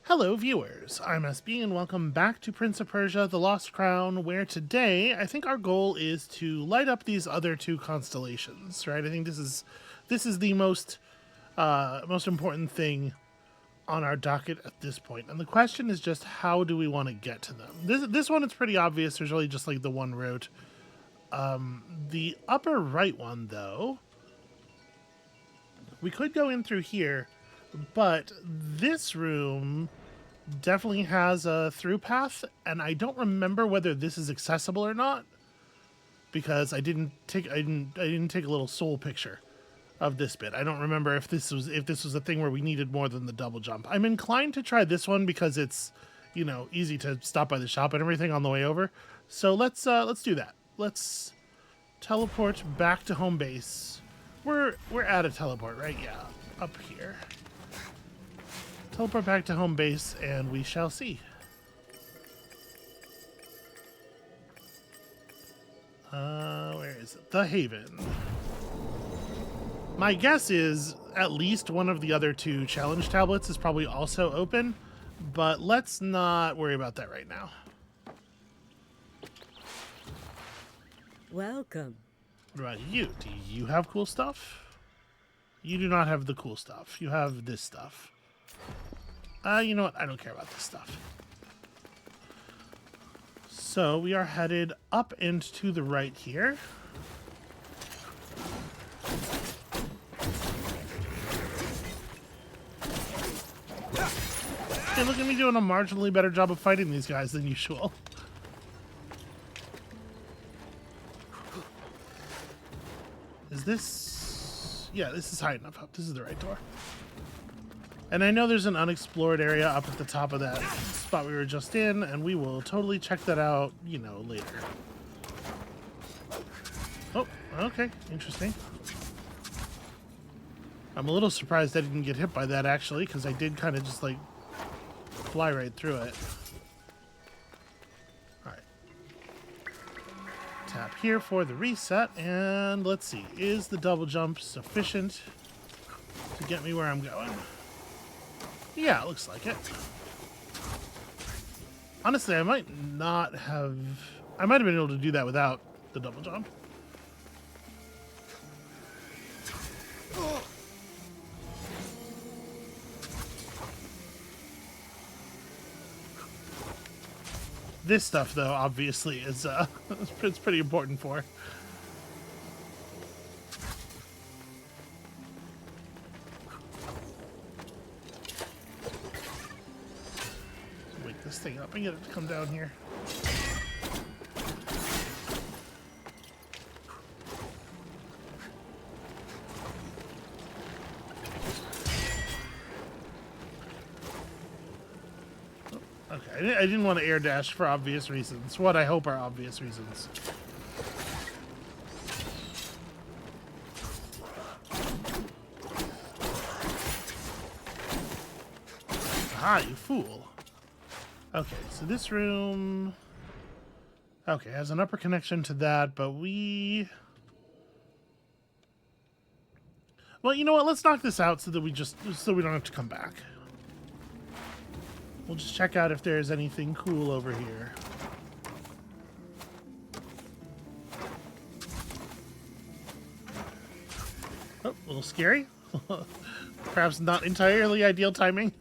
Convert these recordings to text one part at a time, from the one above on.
Hello, viewers. I'm SB, and welcome back to Prince of Persia: The Lost Crown, where today I think our goal is to light up these other two constellations. Right? I think this is the most important thing on our docket at this point, and the question is just how do we want to get to them? This one, it's pretty obvious. There's really just like the one route. The upper right one, though, we could go in through here, but this room definitely has a through path, and I don't remember whether this is accessible or not because I didn't take a little soul picture of this bit. I don't remember if this was a thing where we needed more than the double jump. I'm inclined to try this one because it's, easy to stop by the shop and everything on the way over. So let's do that. Let's teleport back to home base. We're at a teleport, right? Yeah, up here. Teleport back to home base, and we shall see. Where is it? The Haven. My guess is at least one of the other two challenge tablets is probably also open, but let's not worry about that right now. Welcome. What about you? Do you have cool stuff? You do not have the cool stuff. You have this stuff. You know what? I don't care about this stuff. So we are headed up and to the right here. Okay, look at me doing a marginally better job of fighting these guys than usual. Is this... Yeah, this is high enough up. This is the right door. And I know there's an unexplored area up at the top of that spot we were just in, and we will totally check that out, later. Oh, okay. Interesting. I'm a little surprised I didn't get hit by that, actually, because I did kind of just, fly right through it. Alright. Tap here for the reset, and let's see. Is the double jump sufficient to get me where I'm going? Yeah, it looks like it. Honestly, I might have been able to do that without the double jump. This stuff, though, obviously is it's pretty important for. This thing up and get it to come down here. Okay, I didn't want to air dash for obvious reasons. What I hope are obvious reasons. Ah, you fool. Okay, so this room... Okay, has an upper connection to that, but we... Well, you know what? Let's knock this out so that we don't have to come back. We'll just check out if there's anything cool over here. Oh, a little scary. Perhaps not entirely ideal timing.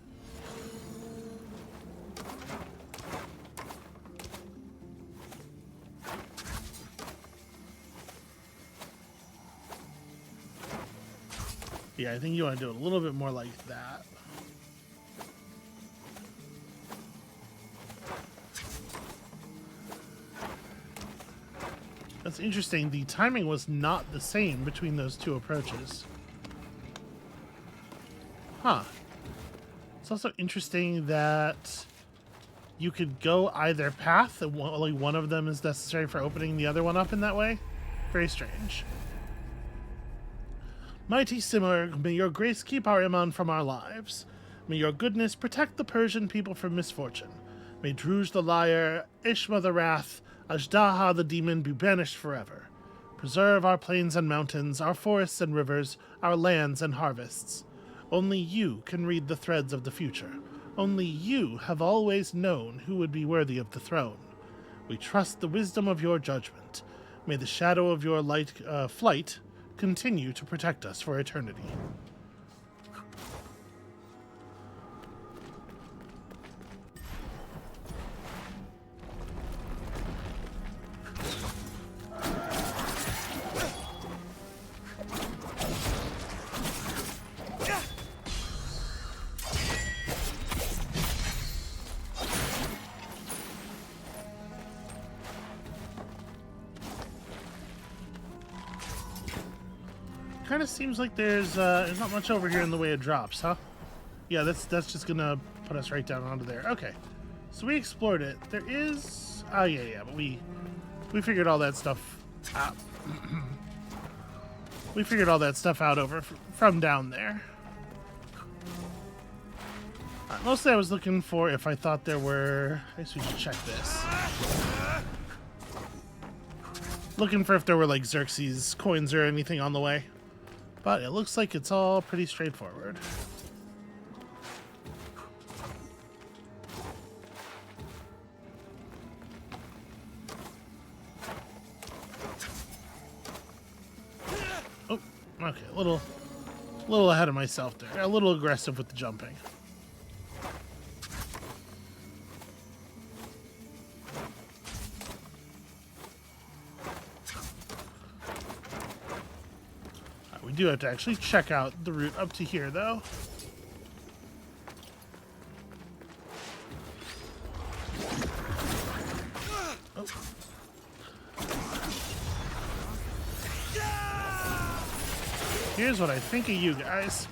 Yeah, I think you want to do it a little bit more like that. That's interesting. The timing was not the same between those two approaches. Huh. It's also interesting that you could go either path, and only one of them is necessary for opening the other one up in that way. Very strange. Mighty Simmer, may your grace keep our Iman from our lives. May your goodness protect the Persian people from misfortune. May Druj the liar, Ishma the wrath, Ajdaha the demon be banished forever. Preserve our plains and mountains, our forests and rivers, our lands and harvests. Only you can read the threads of the future. Only you have always known who would be worthy of the throne. We trust the wisdom of your judgment. May the shadow of your flight continue to protect us for eternity. Kind of seems like there's not much over here in the way of drops, huh? Yeah, that's just gonna put us right down onto there. Okay, so we explored it. There is, oh yeah, but we figured all that stuff out. We figured all that stuff out over from down there. Mostly I was looking for if I thought there were. I guess we should check this. Looking for if there were like Xerxes coins or anything on the way. But it looks like it's all pretty straightforward. Oh, okay, a little ahead of myself there. A little aggressive with the jumping. We do have to actually check out the route up to here, though. Oh. Here's what I think of you guys.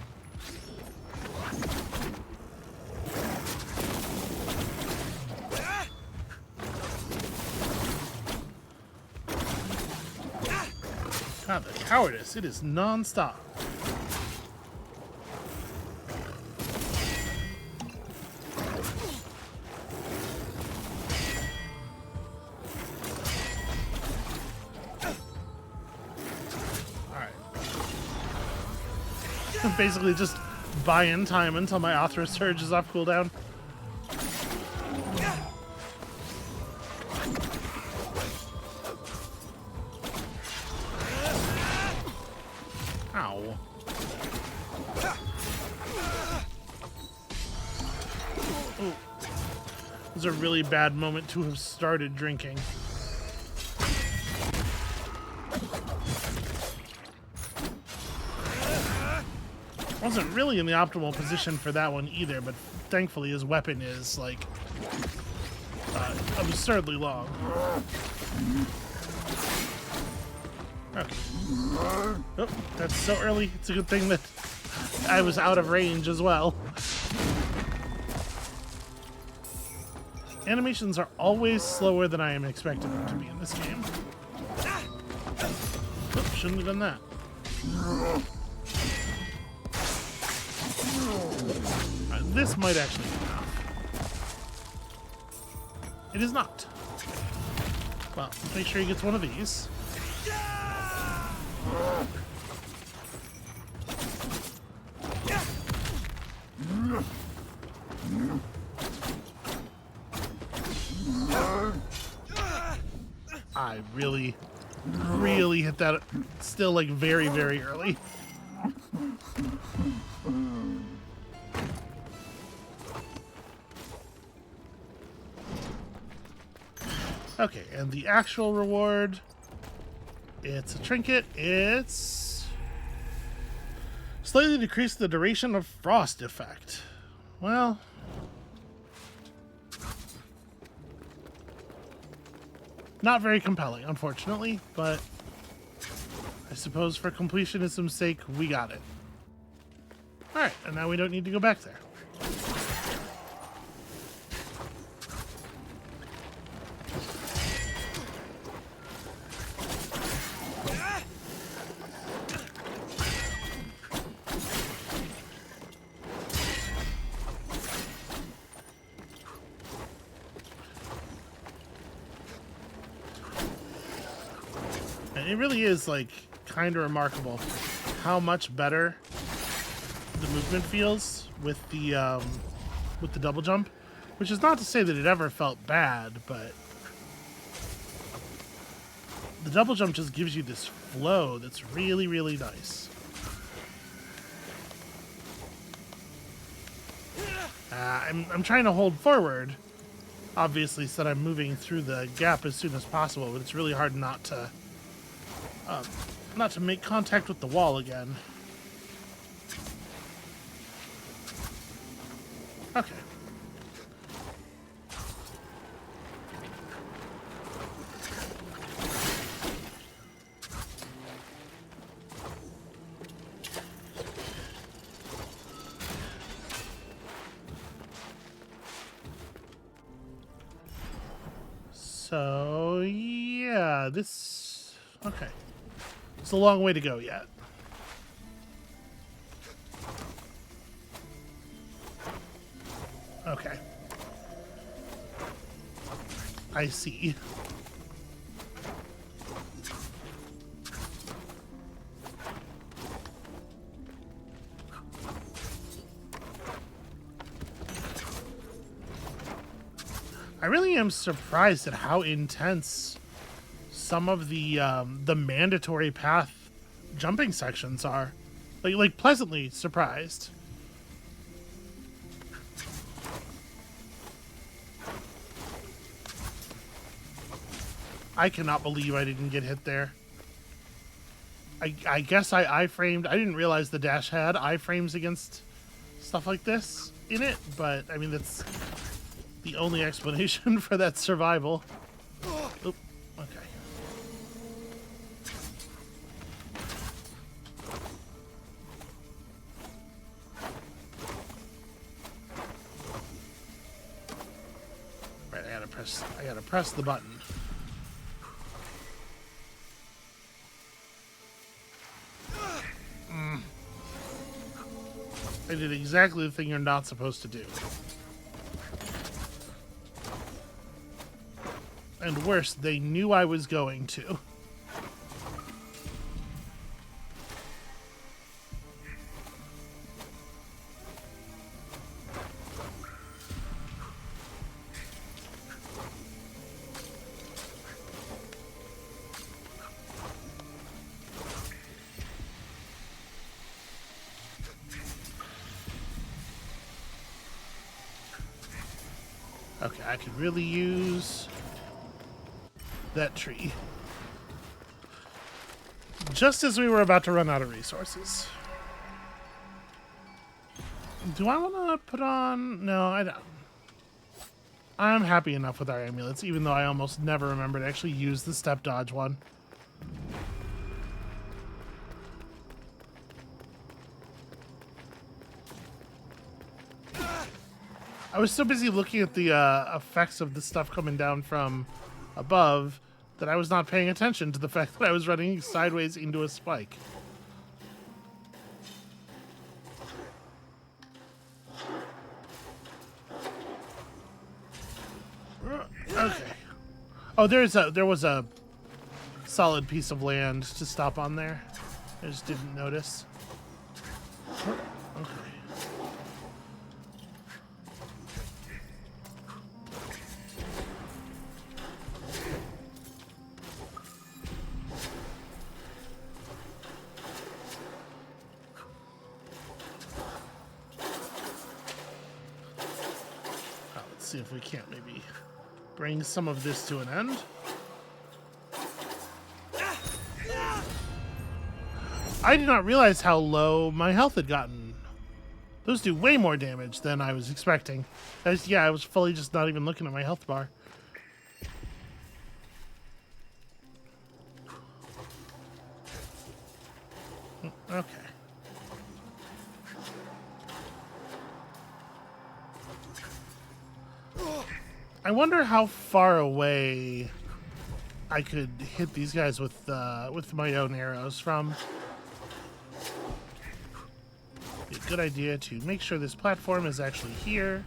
God, the cowardice. It is non-stop. Alright. Basically just buy-in time until my Athra Surge is off cooldown. Ow. Ooh. This is a really bad moment to have started drinking. Wasn't really in the optimal position for that one either, but thankfully his weapon is, like, absurdly long. Okay. Oh, that's so early. It's a good thing that I was out of range as well. Animations are always slower than I am expecting them to be in this game. Oops, shouldn't have done that. This might actually be enough. It is not. Well, let's make sure he gets one of these. I really hit that still, like, very, very early. Okay, and the actual reward, it's a trinket. It's slightly decrease the duration of frost effect. Well, not very compelling, unfortunately, but I suppose for completionism's sake, we got it. Alright, and now we don't need to go back there. And it really is, like, kind of remarkable how much better the movement feels with the with the double jump, which is not to say that it ever felt bad, but the double jump just gives you this flow that's really, really nice. I'm trying to hold forward, obviously, so that I'm moving through the gap as soon as possible, but it's really hard not to make contact with the wall again. Okay. So, yeah, this... Okay. It's a long way to go yet. Okay. I see. I really am surprised at how intense some of the mandatory path jumping sections are. Like pleasantly surprised. I cannot believe I didn't get hit there. I guess I iframed. I didn't realize the dash had iframes against stuff like this in it, but I mean, that's the only explanation for that survival. Oop, okay. Right, I gotta press the button. I did exactly the thing you're not supposed to do. And worse, they knew I was going to. Okay, I could really use that tree. Just as we were about to run out of resources. Do I want to put on... No, I don't. I'm happy enough with our amulets, even though I almost never remember to actually use the step dodge one. I was so busy looking at the effects of the stuff coming down from above that I was not paying attention to the fact that I was running sideways into a spike. Okay. Oh, there was a solid piece of land to stop on there. I just didn't notice. Okay. See if we can't maybe bring some of this to an end. I did not realize how low my health had gotten. Those do way more damage than I was expecting. I was fully just not even looking at my health bar. Okay. I wonder how far away I could hit these guys with my own arrows from. Be a good idea to make sure this platform is actually here.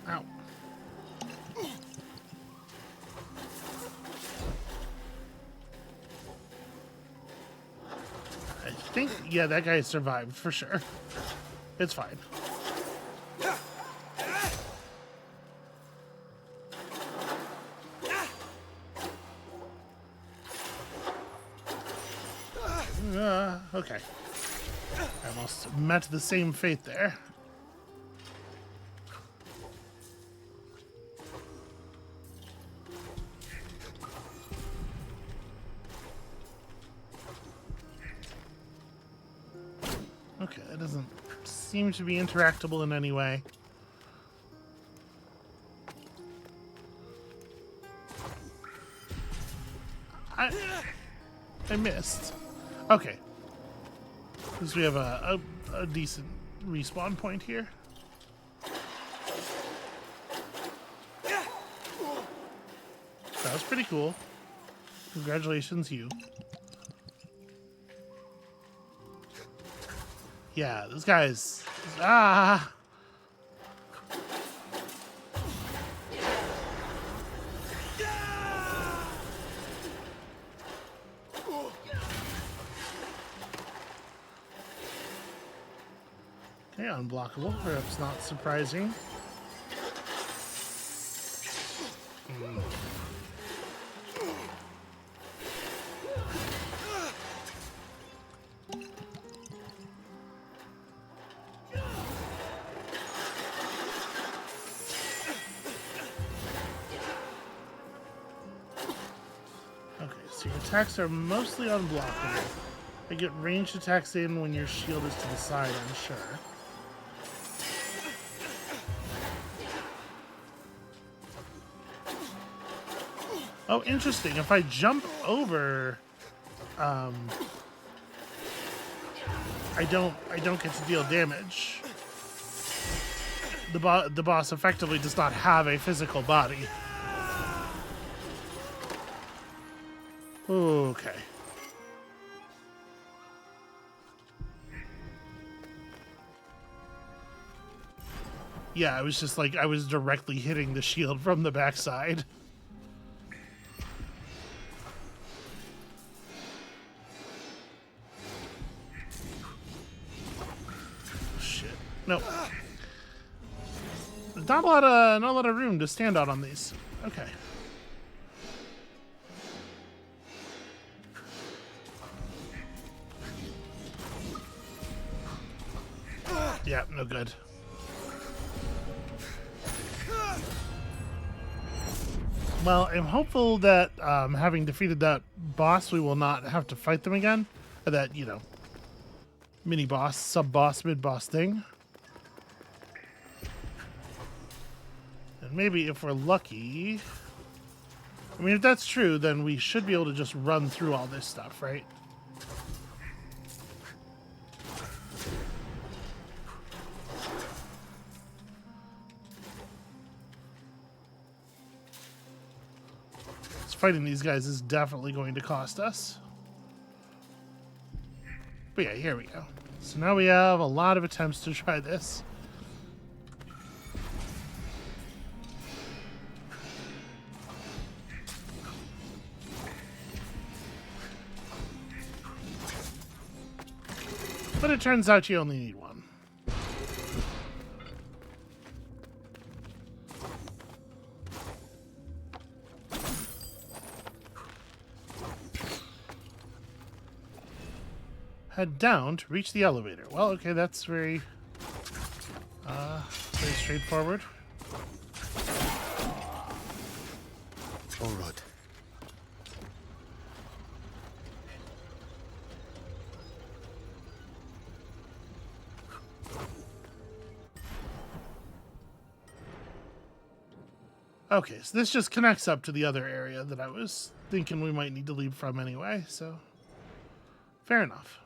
Ow. think, yeah, that guy survived for sure. It's fine. Okay. I almost met the same fate there. Okay, that doesn't seem to be interactable in any way. I missed. Okay. At least we have a decent respawn point here. That was pretty cool. Congratulations, you. Yeah, this guy's... Ah! Okay, unblockable. Perhaps not surprising. Okay, so your attacks are mostly unblockable. They get ranged attacks in when your shield is to the side, I'm sure. Oh, interesting. If I jump over, I don't get to deal damage. The boss effectively does not have a physical body. Okay. Yeah, I was just like, I was directly hitting the shield from the backside. Shit. No. There's not a lot of room to stand out on these. Okay. Yeah, no good. Well, I'm hopeful that having defeated that boss, we will not have to fight them again. That, you know, mini-boss, sub-boss, mid-boss thing. And maybe if we're lucky... I mean, if that's true, then we should be able to just run through all this stuff, right? Fighting these guys is definitely going to cost us. But yeah, here we go. So now we have a lot of attempts to try this. But it turns out you only need one. Head down to reach the elevator. Well, okay, that's very straightforward. All right. Okay, so this just connects up to the other area that I was thinking we might need to leave from anyway, so fair enough.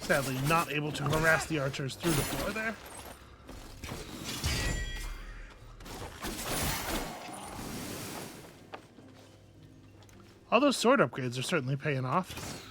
Sadly, not able to harass the archers through the floor there. All those sword upgrades are certainly paying off.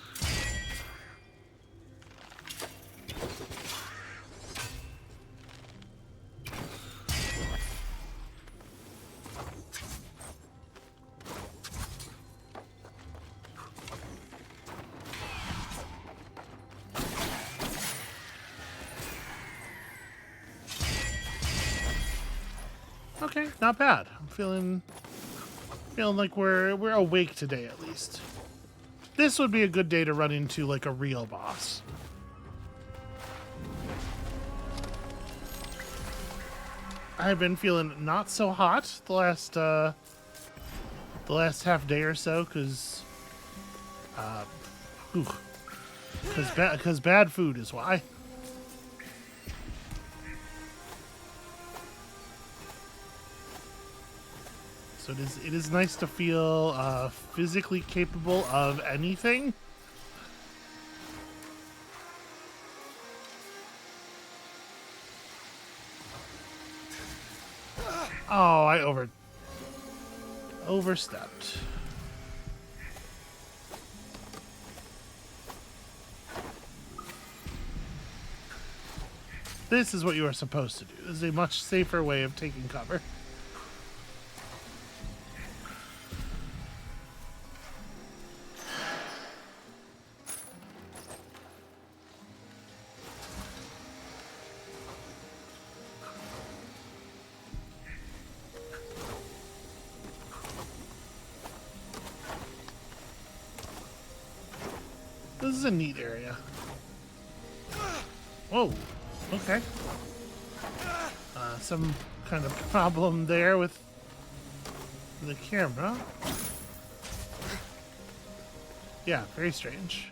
Okay, not bad. I'm feeling like we're awake today at least. This would be a good day to run into like a real boss. I've been feeling not so hot the last half day or so because bad food is why. So it is nice to feel physically capable of anything. Oh, I overstepped. This is what you are supposed to do. This is a much safer way of taking cover. This is a neat area. Whoa. Okay. Some kind of problem there with the camera. Yeah, very strange.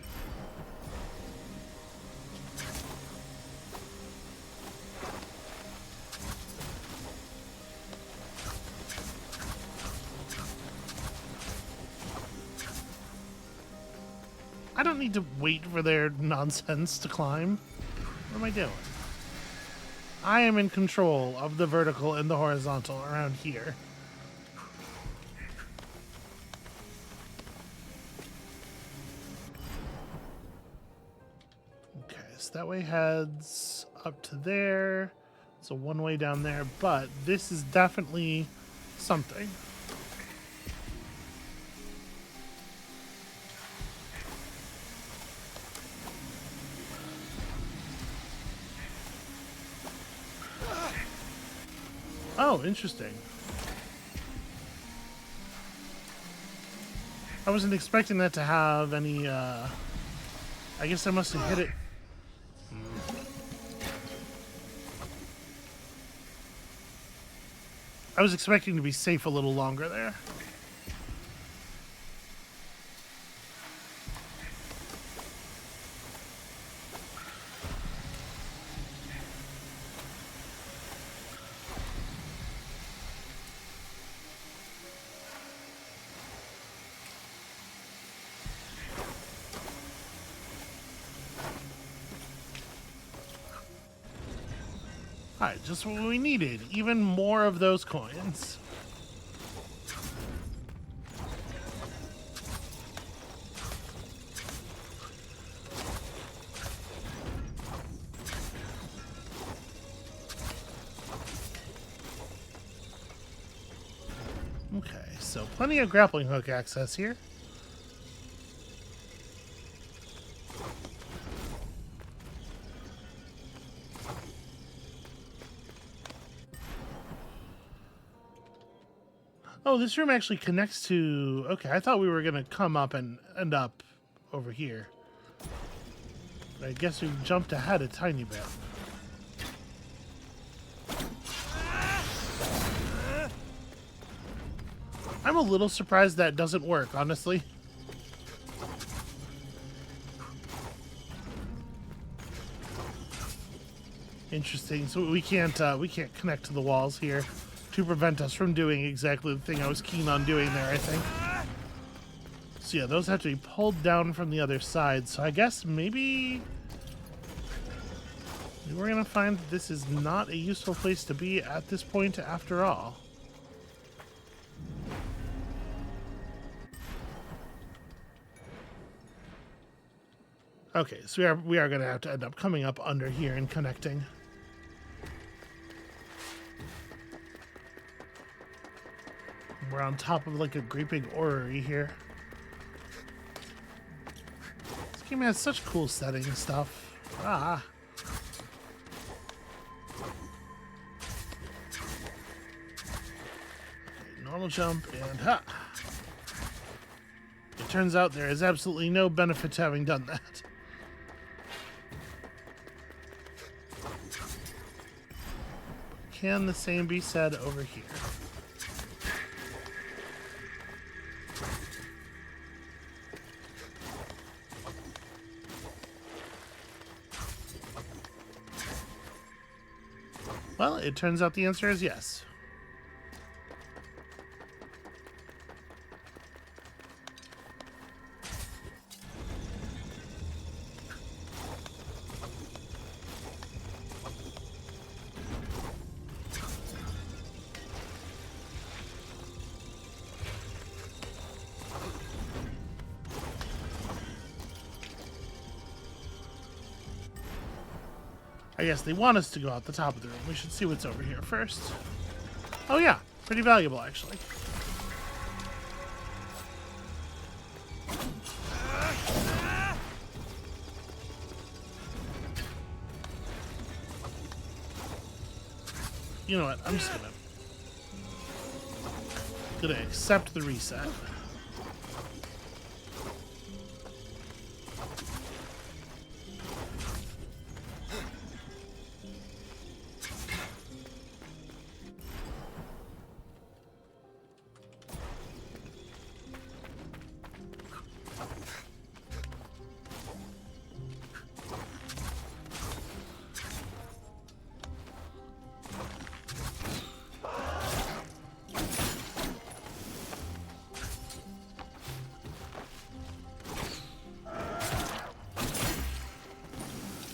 I don't need to wait for their nonsense to climb. What am I doing? I am in control of the vertical and the horizontal around here. Okay, so that way heads up to there. So one way down there, but this is definitely something. Oh, interesting. I wasn't expecting that to have any, I guess I must have hit it. I was expecting to be safe a little longer there. Alright, just what we needed. Even more of those coins. Okay, so plenty of grappling hook access here. Oh, this room actually connects to... Okay, I thought we were going to come up and end up over here. But I guess we jumped ahead a tiny bit. I'm a little surprised that doesn't work, honestly. Interesting. So we can't connect to the walls here to prevent us from doing exactly the thing I was keen on doing there, I think. So yeah, those have to be pulled down from the other side. So I guess maybe we're gonna find that this is not a useful place to be at this point after all. Okay, so we are going to have to end up coming up under here and connecting. We're on top of like a great big orrery here. This game has such cool setting stuff. Ah. Okay, normal jump and ha. It turns out there is absolutely no benefit to having done that. Can the same be said over here? Well, it turns out the answer is yes. I guess they want us to go out the top of the room. We should see what's over here first. Oh yeah, pretty valuable actually. You know what? I'm just gonna accept the reset.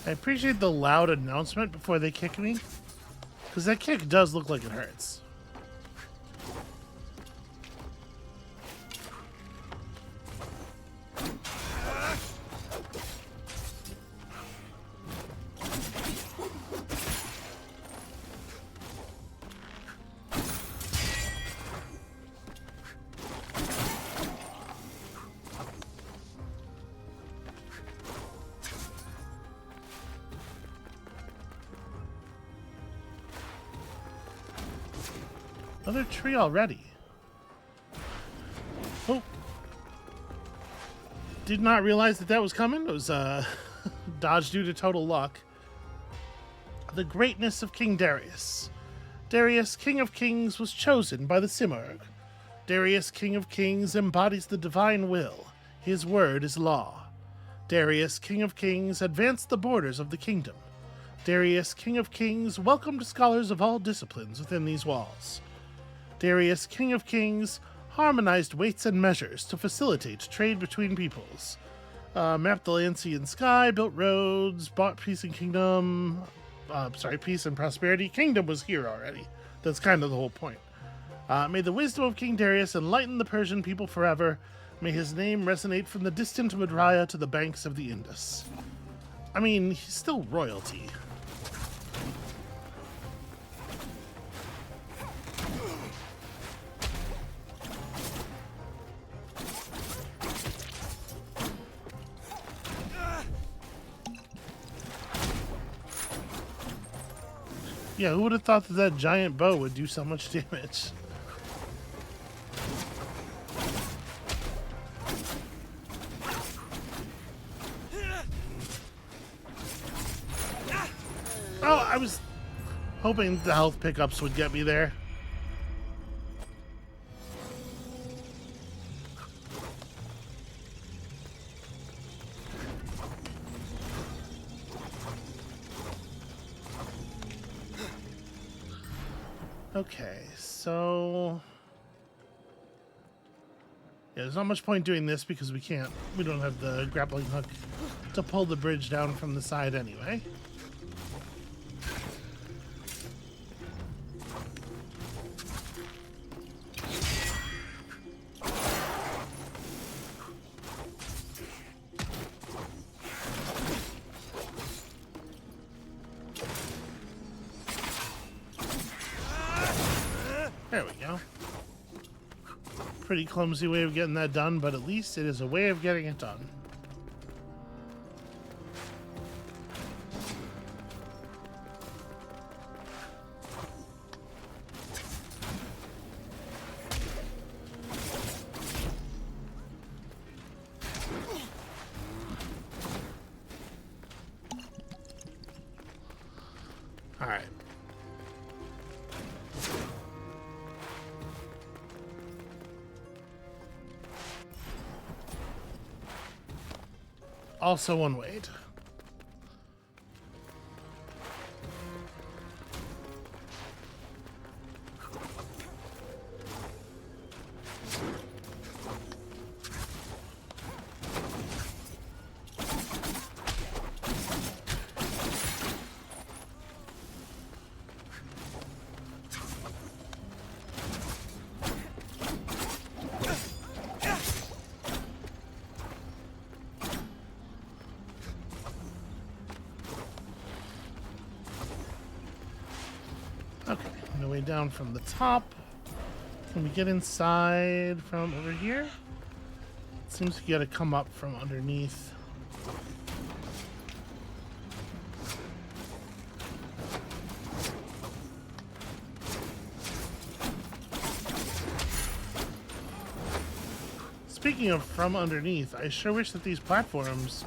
I appreciate the loud announcement before they kick me, because that kick does look like it hurts. Another tree already. Oh. Did not realize that that was coming. It was dodge due to total luck. The greatness of King Darius. Darius, King of Kings, was chosen by the Simurgh. Darius, King of Kings, embodies the divine will. His word is law. Darius, King of Kings, advanced the borders of the kingdom. Darius, King of Kings, welcomed scholars of all disciplines within these walls. Darius, King of Kings, harmonized weights and measures to facilitate trade between peoples. Mapped the land, sea, and sky, built roads, bought peace and kingdom. Peace and prosperity. Kingdom was here already. That's kind of the whole point. May the wisdom of King Darius enlighten the Persian people forever. May his name resonate from the distant Madraya to the banks of the Indus. I mean, he's still royalty. Yeah, who would have thought that that giant bow would do so much damage? Oh, I was hoping the health pickups would get me there. Okay, so yeah, there's not much point doing this because we don't have the grappling hook to pull the bridge down from the side anyway. There we go. Pretty clumsy way of getting that done, but at least it is a way of getting it done. All right. Also one wait. Okay, no way down from the top. Can we get inside from over here? It seems you gotta come up from underneath. Speaking of from underneath, I sure wish that these platforms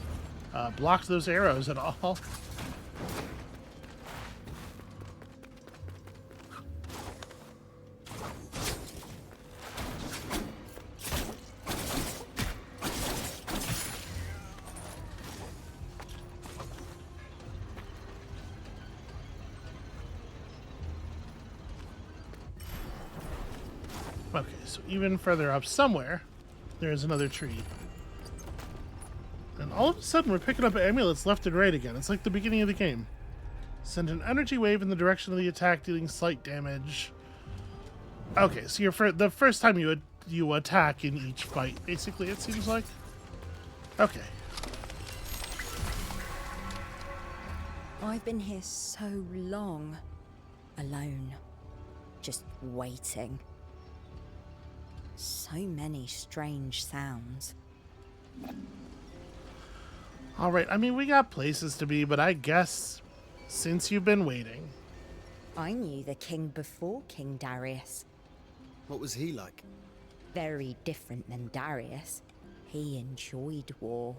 blocked those arrows at all. Okay, so even further up somewhere, there's another tree. And all of a sudden, we're picking up amulets left and right again. It's like the beginning of the game. Send an energy wave in the direction of the attack, dealing slight damage. Okay, so you're the first time you attack in each fight, basically, it seems like. Okay. I've been here so long. Alone. Just waiting. So many strange sounds. All right, I mean, we got places to be, but I guess since you've been waiting. I knew the king before King Darius. What was he like? Very different than Darius. He enjoyed war.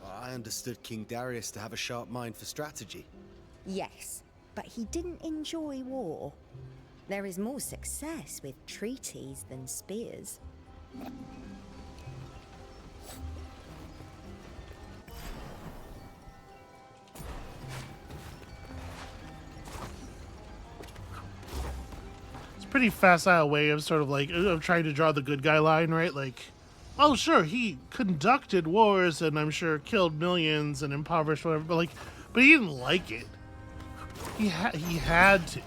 I understood King Darius to have a sharp mind for strategy. Yes, but he didn't enjoy war. There is more success with treaties than spears. It's a pretty facile way of sort of like of trying to draw the good guy line, right? Like, oh sure, he conducted wars and I'm sure killed millions and impoverished whatever, but he didn't like it. He had to.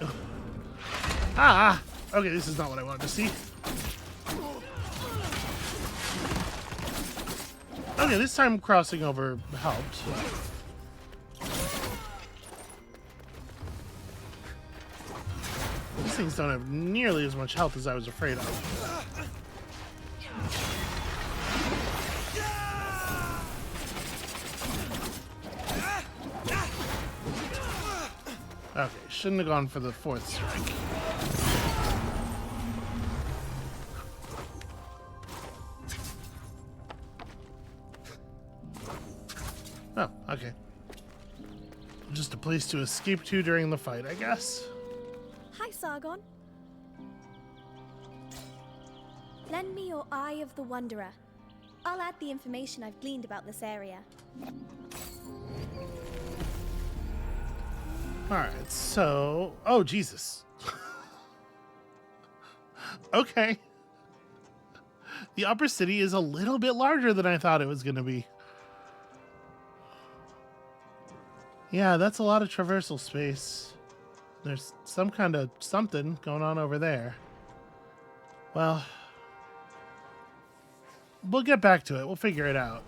Ah! Okay, this is not what I wanted to see. Okay, this time crossing over helped. These things don't have nearly as much health as I was afraid of. Okay, shouldn't have gone for the fourth strike. Oh, okay. Just a place to escape to during the fight, I guess. Hi, Sargon. Lend me your Eye of the Wanderer. I'll add the information I've gleaned about this area. Alright, so... Oh, Jesus. Okay. The upper city is a little bit larger than I thought it was going to be. Yeah, that's a lot of traversal space. There's some kind of something going on over there. Well, we'll get back to it. We'll figure it out.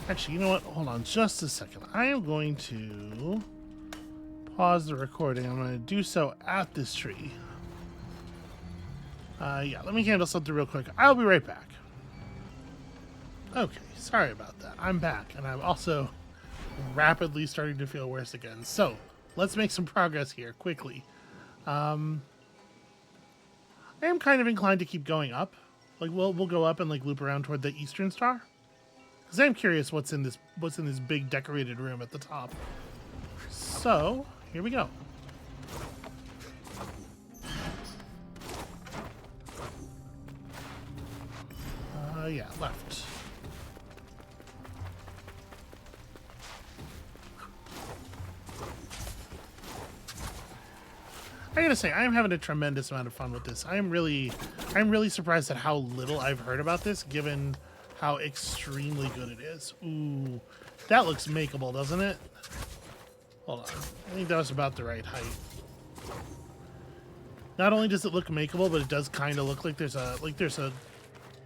Actually, you know what? Hold on just a second. I am going to pause the recording. I'm going to do so at this tree. Yeah, let me handle something real quick. I'll be right back. Okay, sorry about that. I'm back, and I'm also rapidly starting to feel worse again. So, let's make some progress here, quickly. I am kind of inclined to keep going up. Like, we'll go up and, like, loop around toward the Eastern Star. Because I'm curious what's in this big decorated room at the top. So, here we go. Yeah, left. I gotta say, I am having a tremendous amount of fun with this. I'm really surprised at how little I've heard about this, given how extremely good it is. Ooh, that looks makeable, doesn't it? Hold on, I think that was about the right height. Not only does it look makeable, but it does kind of look like there's a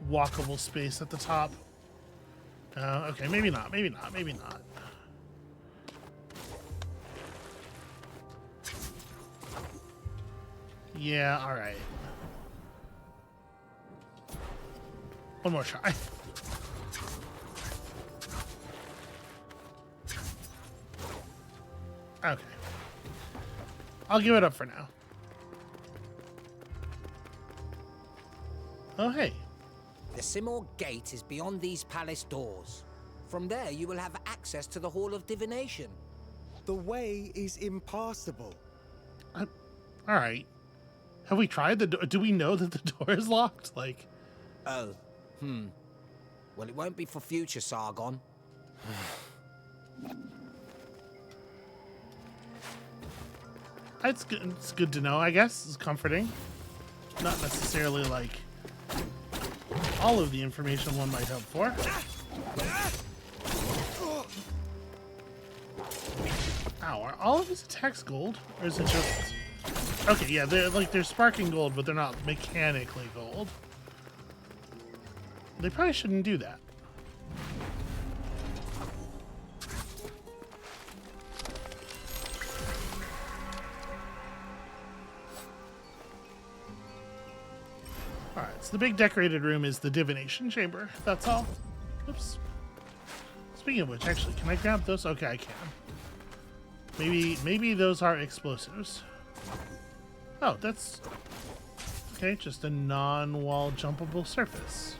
walkable space at the top. Okay, maybe not. Yeah, all right. One more try. Okay. I'll give it up for now. Oh, hey. The Simor Gate is beyond these palace doors. From there, you will have access to the Hall of Divination. The way is impassable. All right. Have we tried the door? Do we know that the door is locked? Like... Oh, Well, it won't be for future, Sargon. It's good. It's good to know, I guess. It's comforting. Not necessarily, like, all of the information one might hope for. Ow, are all of his attacks gold? Or is it just... Okay, yeah, they're sparking gold, but they're not mechanically gold. They probably shouldn't do that. Alright, so the big decorated room is the divination chamber. That's all. Oops. Speaking of which, actually, can I grab those? Okay, I can. Maybe those are explosives. Oh, that's... Okay, just a non-wall jumpable surface.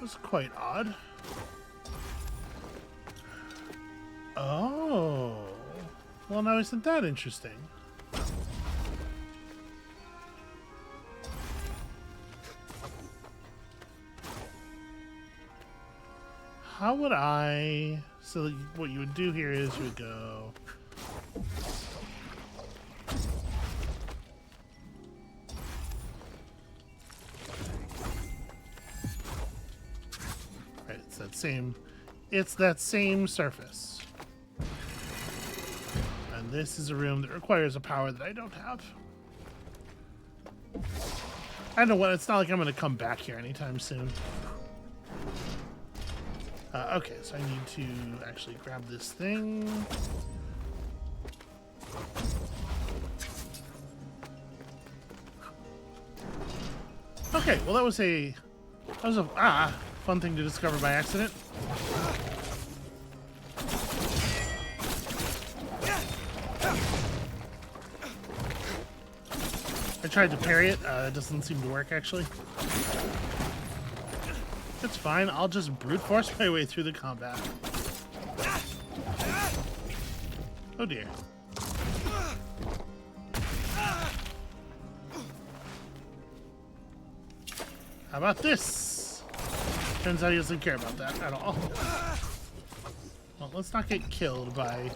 That's quite odd. Oh. Well, now isn't that interesting? How would I... So what you would do here is you would go... Right, it's that same surface. And this is a room that requires a power that I don't have. I don't know what, it's not like I'm going to come back here anytime soon. Okay, so I need to actually grab this thing. Okay, well that was a fun thing to discover by accident. I tried to parry it. It doesn't seem to work actually. It's fine, I'll just brute force my way through the combat. Oh dear. How about this? Turns out he doesn't care about that at all. Well, let's not get killed by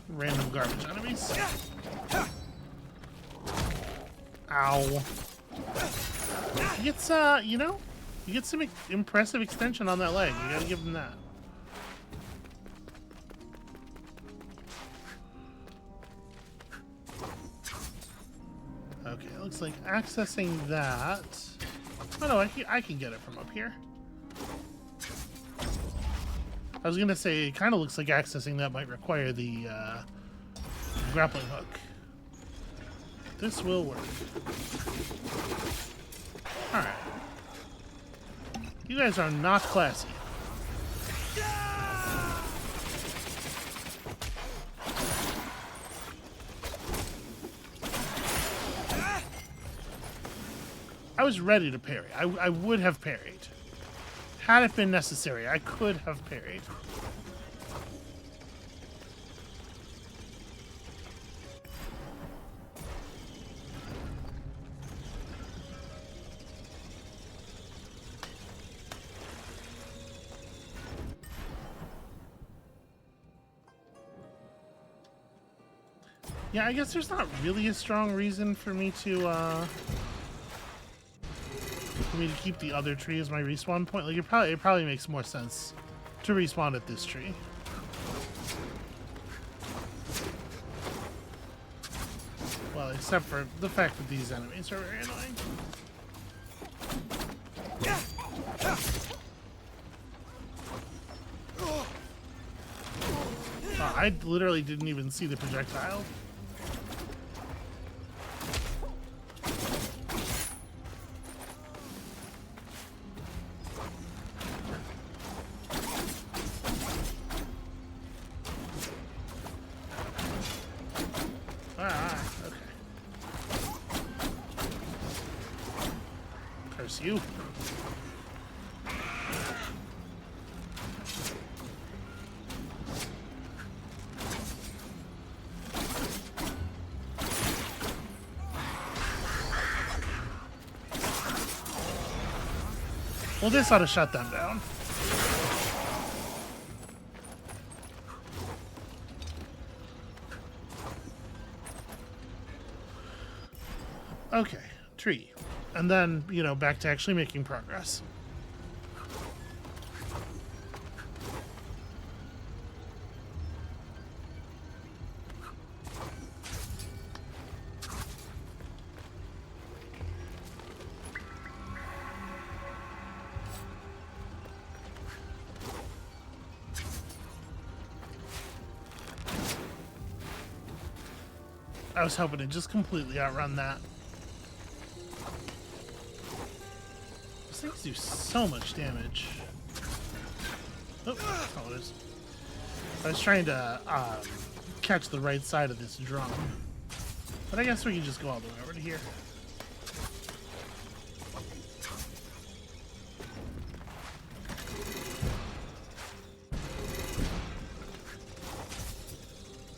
random garbage enemies. Ow. He gets, you know, you get some impressive extension on that leg. You gotta give him that. Okay, it looks like accessing that... Oh no, I can get it from up here. I was gonna say, it kind of looks like accessing that might require the grappling hook. This will work. Alright. You guys are not classy. I was ready to parry. I would have parried. Had it been necessary, I could have parried. Yeah, I guess there's not really a strong reason for me to keep the other tree as my respawn point. Like, it probably makes more sense to respawn at this tree. Well, except for the fact that these enemies are very annoying. I literally didn't even see the projectile. You. Well, this ought to shut them down. Okay, tree. And then, you know, back to actually making progress. I was hoping to just completely outrun that. These things do so much damage. Oh, that's not what it is. I was trying to catch the right side of this drum. But I guess we can just go all the way over to here.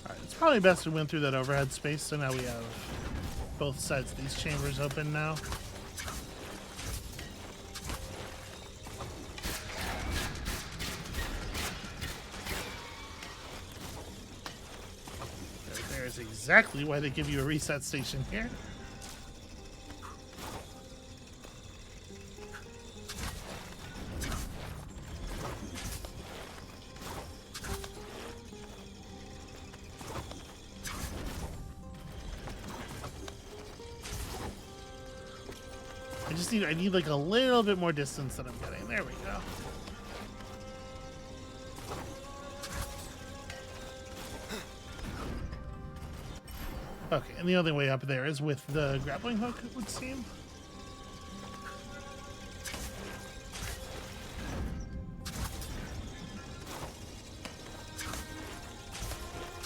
Alright, it's probably best we went through that overhead space, so now we have both sides of these chambers open now. Exactly why they give you a reset station here. I need like a little bit more distance than I'm getting. There we go. Okay, and the only way up there is with the grappling hook, it would seem.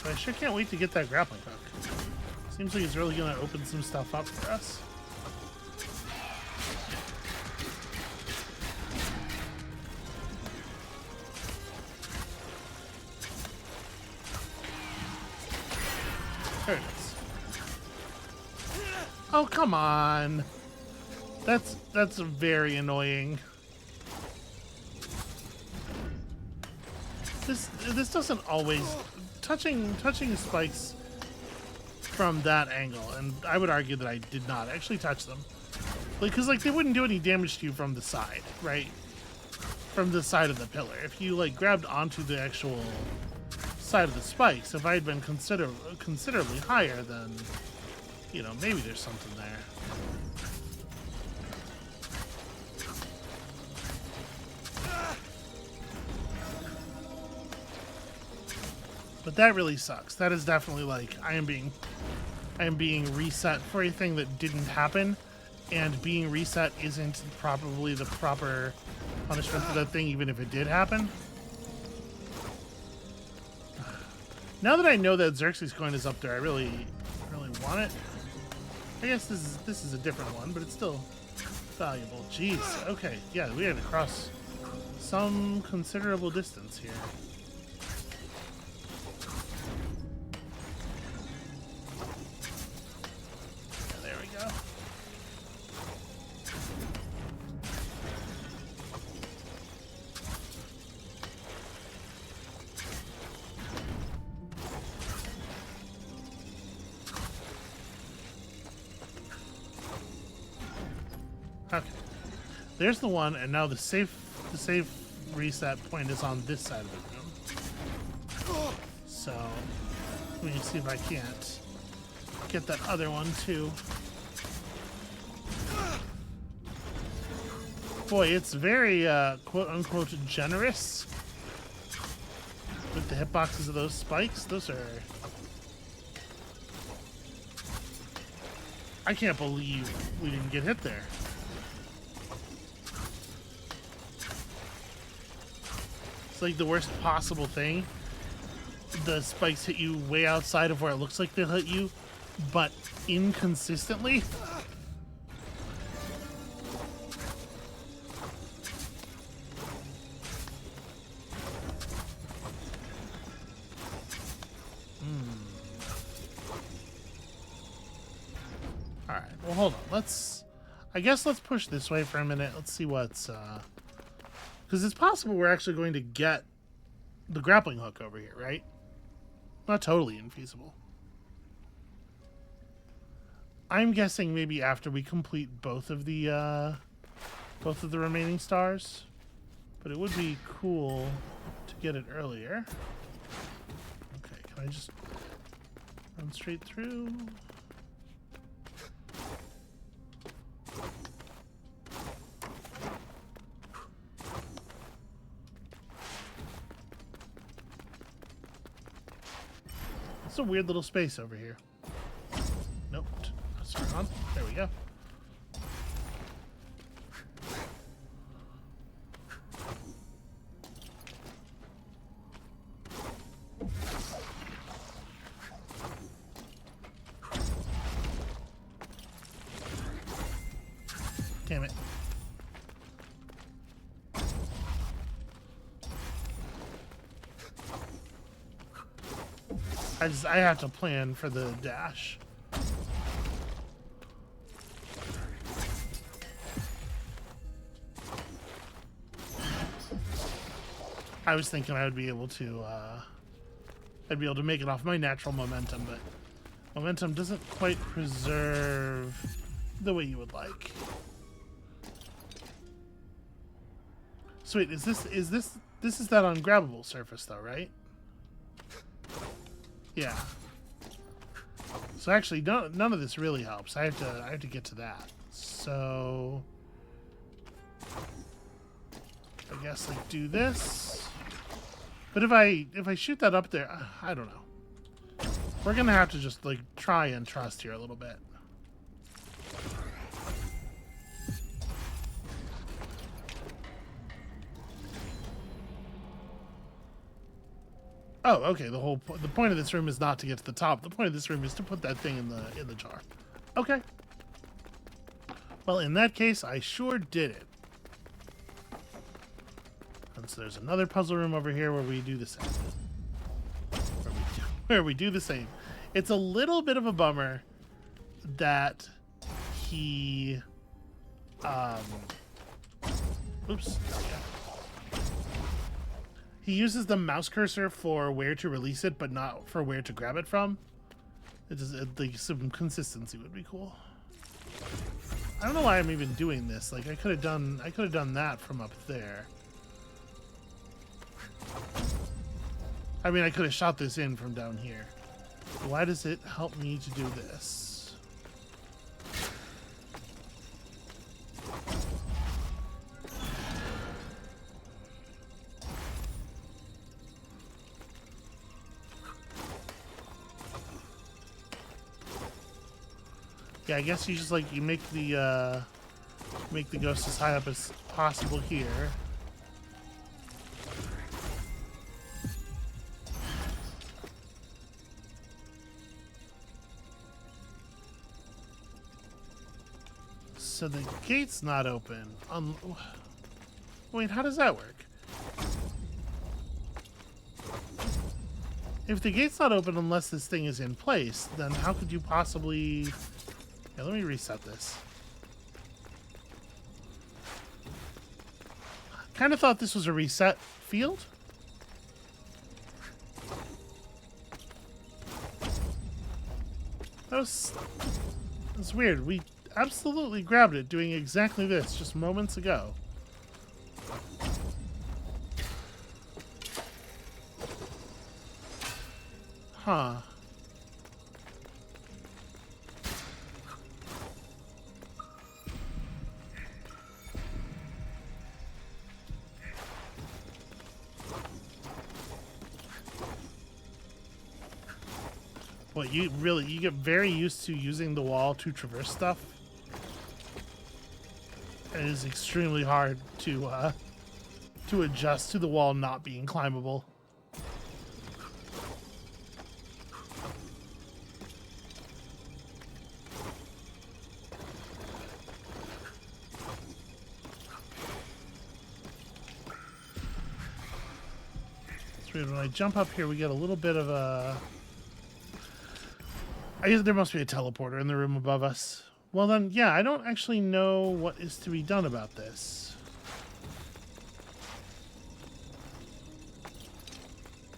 But I sure can't wait to get that grappling hook. Seems like it's really going to open some stuff up for us. There it is. Oh, come on. That's very annoying. This doesn't always touching spikes from that angle, and I would argue that I did not actually touch them. Because like they wouldn't do any damage to you from the side, right? From the side of the pillar. If you like grabbed onto the actual side of the spikes, if I had been considerably higher, then you know, maybe there's something there. But that really sucks. That is definitely like I am being reset for a thing that didn't happen, and being reset isn't probably the proper punishment for that thing, even if it did happen. Now that I know that Xerxes coin is up there, I really want it. I guess this is a different one, but it's still valuable. Jeez. Okay. Yeah, we had to cross some considerable distance here. There we go. Okay. There's the one, and now the safe reset point is on this side of the room. So let me see if I can't get that other one too. Boy, it's very quote unquote generous with the hitboxes of those spikes. Those are, I can't believe we didn't get hit there. It's like the worst possible thing. The spikes hit you way outside of where it looks like they'll hit you, but inconsistently. All right, well, hold on. I guess let's push this way for a minute. Let's see what's, because it's possible we're actually going to get the grappling hook over here, right? Not totally infeasible. I'm guessing maybe after we complete both of the remaining stars, but it would be cool to get it earlier. Okay, can I just run straight through? It's a weird little space over here. Nope. Sorry, on. There we go. Damn it. I have to plan for the dash. I was thinking I would be able to I'd be able to make it off my natural momentum, but momentum doesn't quite preserve the way you would like. So wait, this is that ungrabbable surface though, right? Yeah. So actually, none of this really helps. I have to get to that. So I guess like do this. But if I shoot that up there, I don't know. We're gonna have to just like try and trust here a little bit. Oh, okay. The point of this room is not to get to the top. The point of this room is to put that thing in the jar. Okay. Well, in that case, I sure did it. And so there's another puzzle room over here where we do the same. Where we do the same. It's a little bit of a bummer that he oops. Yeah. He uses the mouse cursor for where to release it, but not for where to grab it from. It just, like, some consistency would be cool. I don't know why I'm even doing this. Like, I could have done that from up there. I mean, I could have shot this in from down here. Why does it help me to do this? Yeah, I guess you just like you make the ghost as high up as possible here. So the gate's not open. Wait, how does that work? If the gate's not open unless this thing is in place, then how could you possibly... Yeah, let me reset this. Kind of thought this was a reset field. That's weird. We absolutely grabbed it doing exactly this just moments ago. Huh. What, you get very used to using the wall to traverse stuff? It is extremely hard to adjust to the wall not being climbable. It's weird, when I jump up here we get a little bit of a... I guess there must be a teleporter in the room above us. Well then, yeah, I don't actually know what is to be done about this.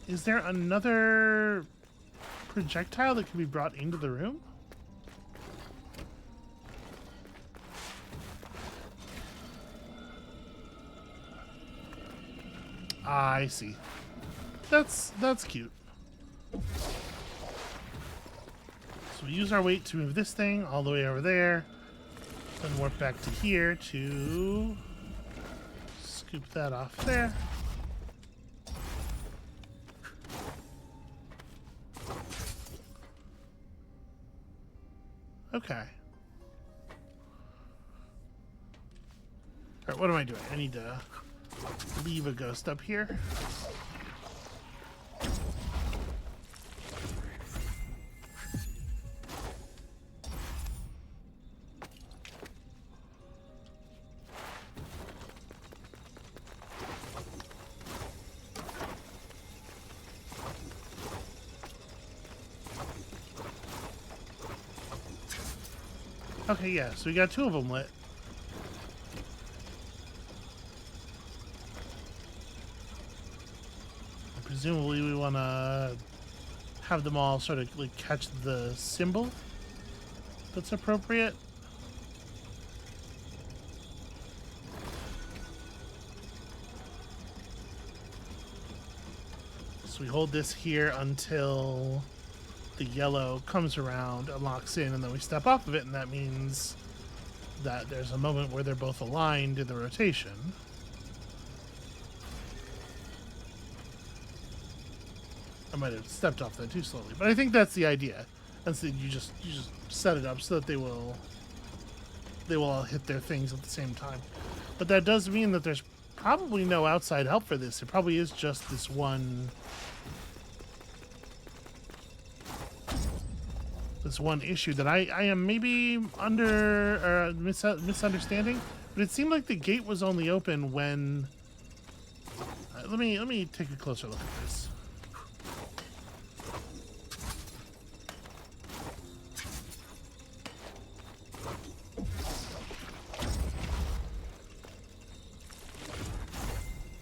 Is there another projectile that can be brought into the room? I see. That's cute. So we use our weight to move this thing all the way over there. Then warp back to here to scoop that off there. Okay. Alright, what am I doing? I need to leave a ghost up here. Okay, yeah, so we got two of them lit. Presumably we want to have them all sort of like catch the symbol that's appropriate. So we hold this here until the yellow comes around and locks in, and then we step off of it, and that means that there's a moment where they're both aligned in the rotation. I might have stepped off that too slowly, but I think that's the idea. And so you just set it up so that they will all hit their things at the same time. But that does mean that there's probably no outside help for this. It probably is just this one issue that I am maybe under misunderstanding, but it seemed like the gate was only open when let me take a closer look at this.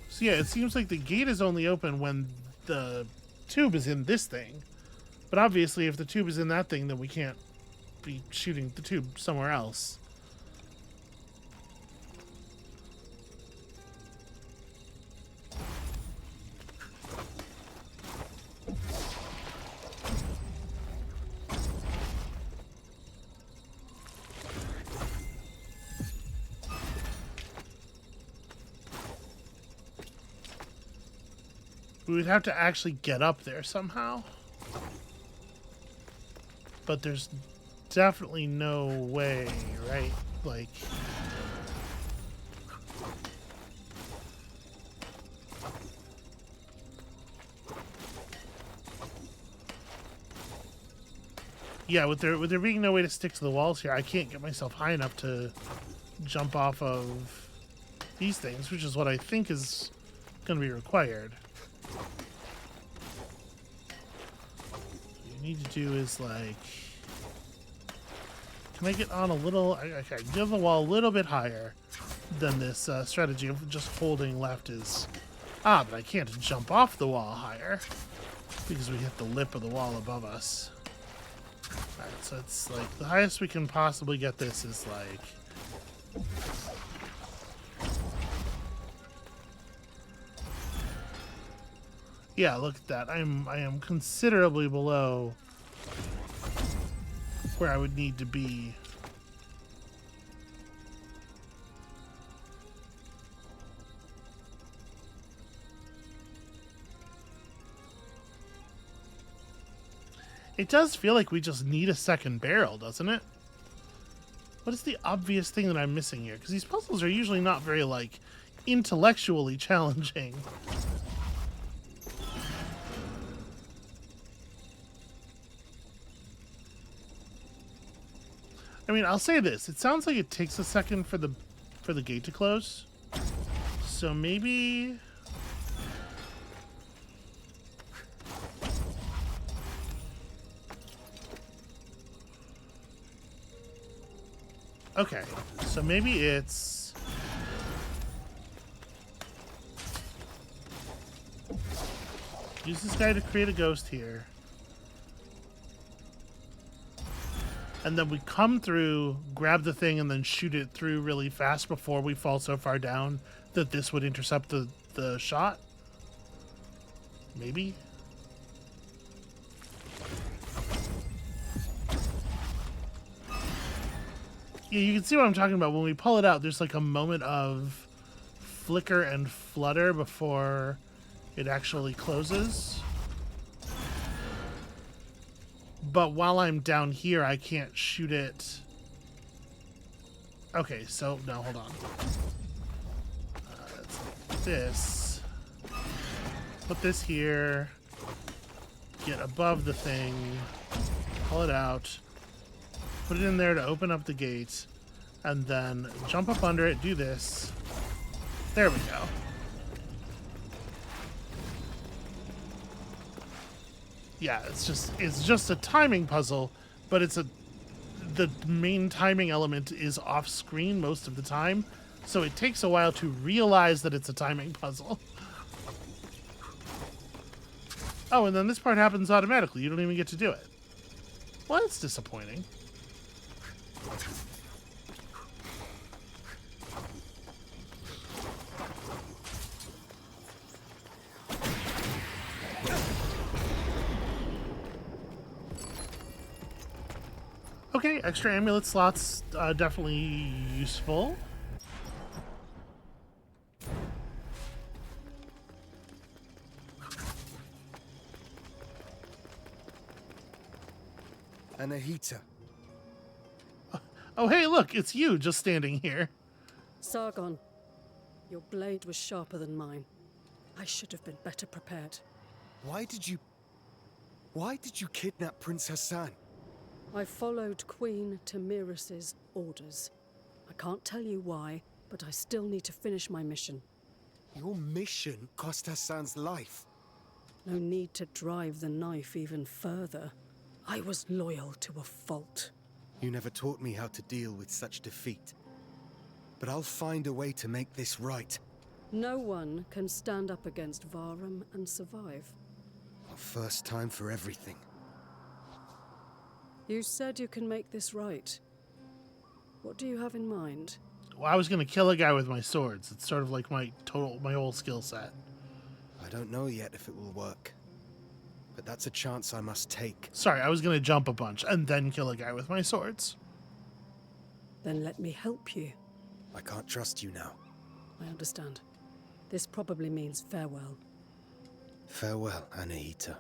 So yeah, it seems like the gate is only open when the tube is in this thing. But obviously, if the tube is in that thing, then we can't be shooting the tube somewhere else. We would have to actually get up there somehow. But there's definitely no way, right? Like... Yeah, with there being no way to stick to the walls here, I can't get myself high enough to jump off of these things, which is what I think is going to be required. What you need to do is, like... Can I get on a little... Okay, give the wall a little bit higher than this strategy of just holding left is... Ah, but I can't jump off the wall higher because we hit the lip of the wall above us. Alright, so it's like the highest we can possibly get this is like... Yeah, look at that. I am considerably below where I would need to be. It does feel like we just need a second barrel, doesn't it? What is the obvious thing that I'm missing here? Because these puzzles are usually not very, like, intellectually challenging. I mean, I'll say this. It sounds like it takes a second for the gate to close. So maybe... Okay, so maybe it's... Use this guy to create a ghost here. And then we come through, grab the thing, and then shoot it through really fast before we fall so far down that this would intercept the shot? Maybe? Yeah, you can see what I'm talking about. When we pull it out, there's like a moment of flicker and flutter before it actually closes. But while I'm down here, I can't shoot it. Okay, so, no, hold on. Let's take this. Put this here. Get above the thing. Pull it out. Put it in there to open up the gate. And then jump up under it, do this. There we go. Yeah, it's just a timing puzzle, but the main timing element is off screen most of the time, so it takes a while to realize that it's a timing puzzle. Oh, and then this part happens automatically. You don't even get to do it. Well, that's disappointing. Okay, extra amulet slots, definitely useful. Anahita. Oh, hey, look, it's you just standing here. Sargon, your blade was sharper than mine. I should have been better prepared. Why did you kidnap Prince Hassan? I followed Queen Tamiris's orders. I can't tell you why, but I still need to finish my mission. Your mission cost Hassan's life. No need to drive the knife even further. I was loyal to a fault. You never taught me how to deal with such defeat. But I'll find a way to make this right. No one can stand up against Varum and survive. A first time for everything. You said you can make this right. What do you have in mind? Well, I was gonna kill a guy with my swords. It's sort of like my whole skill set. I don't know yet if it will work. But that's a chance I must take. Sorry, I was gonna jump a bunch and then kill a guy with my swords. Then let me help you. I can't trust you now. I understand. This probably means farewell. Farewell, Anahita.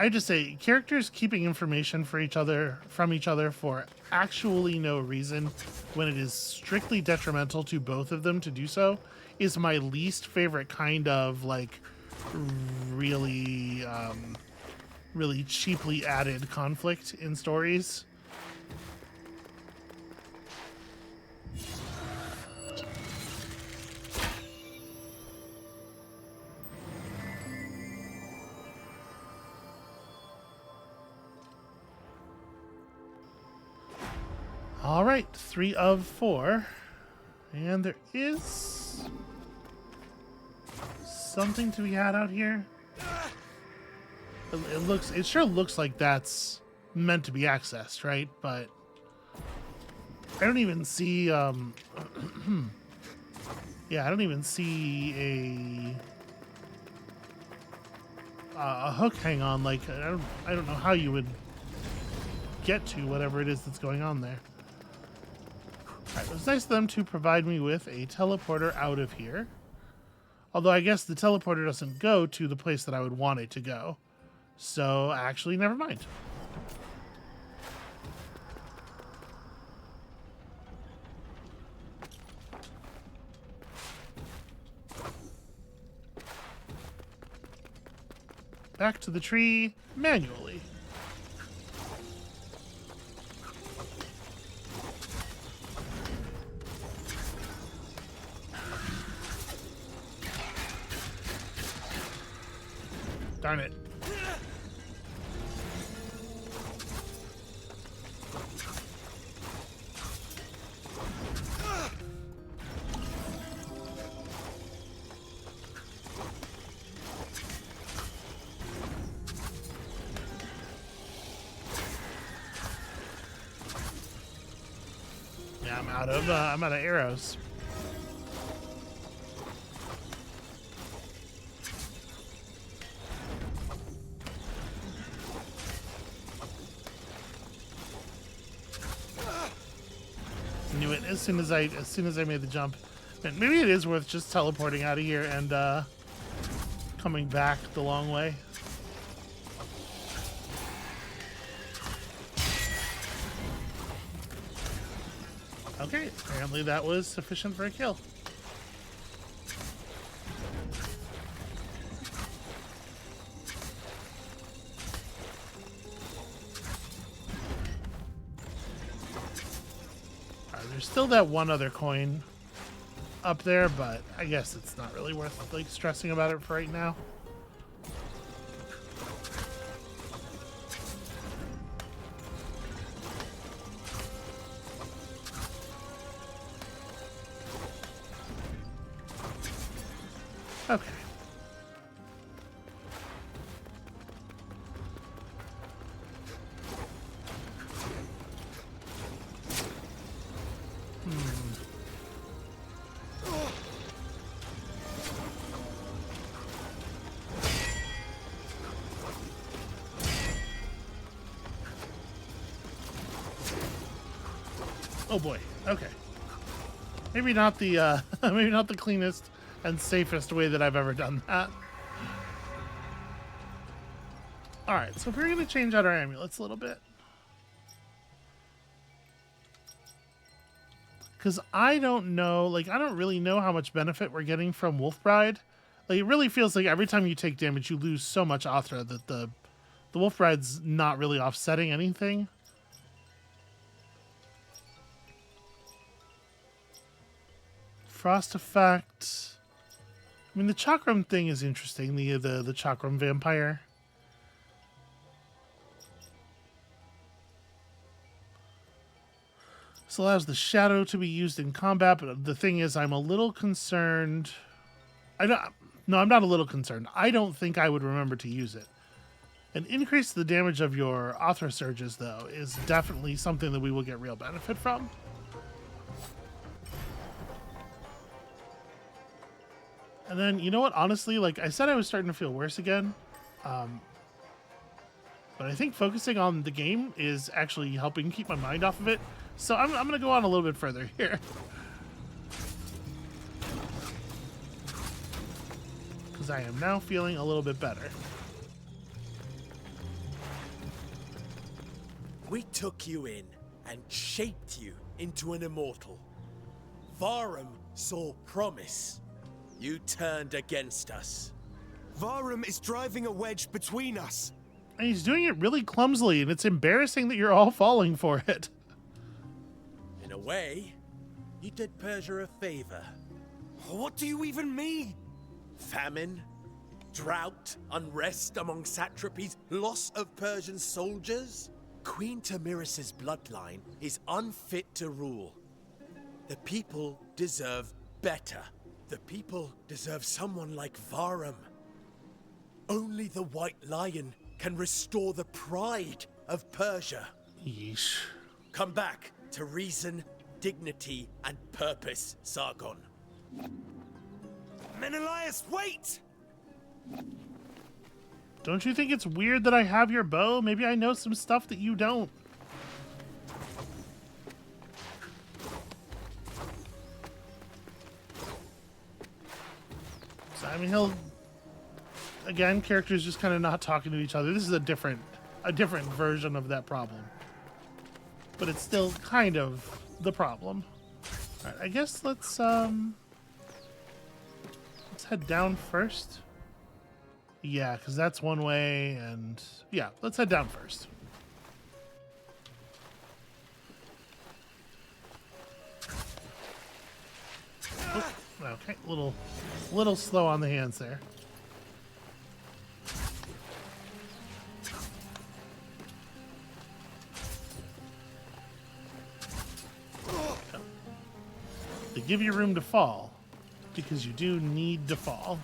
I just say characters keeping information for each other from each other for actually no reason when it is strictly detrimental to both of them to do so is my least favorite kind of like really really cheaply added conflict in stories. All right, 3 of 4. And there is something to be had out here. It sure looks like that's meant to be accessed, right? But I don't even see yeah, I don't even see a hook hang on. Like I don't know how you would get to whatever it is that's going on there. Alright, it was nice of them to provide me with a teleporter out of here. Although I guess the teleporter doesn't go to the place that I would want it to go. So, actually, never mind. Back to the tree manually. Darn it. Yeah, I'm out of arrows. Knew it as soon as I made the jump. And maybe it is worth just teleporting out of here and coming back the long way. Okay, apparently that was sufficient for a kill. There's still that one other coin up there, but I guess it's not really worth like stressing about it for right now. Okay. Oh boy. Okay. Maybe not the maybe not the cleanest and safest way that I've ever done that. All right, so we're going to change out our amulets a little bit. Cuz I don't know, like I don't really know how much benefit we're getting from Wolf Bride. Like it really feels like every time you take damage you lose so much Athra that the Wolf Bride's not really offsetting anything. Frost effect. I mean, the Chakram thing is interesting. The Chakram vampire. This allows the shadow to be used in combat, but the thing is, I'm a little concerned. No, I'm not a little concerned. I don't think I would remember to use it. An increase to the damage of your Athra surges, though, is definitely something that we will get real benefit from. And then, you know what? Honestly, like I said, I was starting to feel worse again. But I think focusing on the game is actually helping keep my mind off of it. So I'm going to go on a little bit further here. Because I am now feeling a little bit better. We took you in and shaped you into an immortal. Varum saw promise. You turned against us. Varum is driving a wedge between us. And he's doing it really clumsily, and it's embarrassing that you're all falling for it. In a way, you did Persia a favor. What do you even mean? Famine, drought, unrest among satrapies, loss of Persian soldiers. Queen Tamiris's bloodline is unfit to rule. The people deserve better. The people deserve someone like Varum. Only the White Lion can restore the pride of Persia. Yeesh. Come back to reason, dignity, and purpose, Sargon. Menelaus, wait! Don't you think it's weird that I have your bow? Maybe I know some stuff that you don't. So, I mean, again, characters just kind of not talking to each other. This is a different version of that problem. But it's still kind of the problem. All right, I guess let's head down first. Yeah, because that's one way, and yeah, let's head down first. Oh, okay, little slow on the hands there. They give you room to fall, because you do need to fall.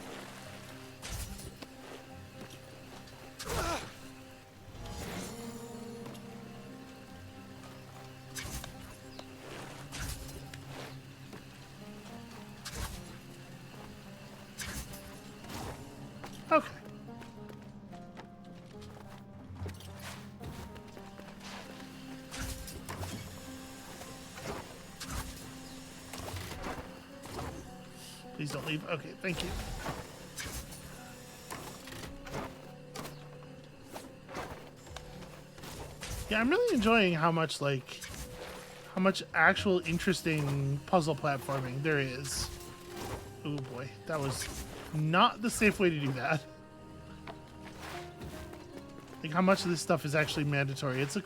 Okay. Please don't leave. Okay, thank you. Yeah, I'm really enjoying how much actual interesting puzzle platforming there is. Oh boy, that was not the safe way to do that. Like how much of this stuff is actually mandatory. It is a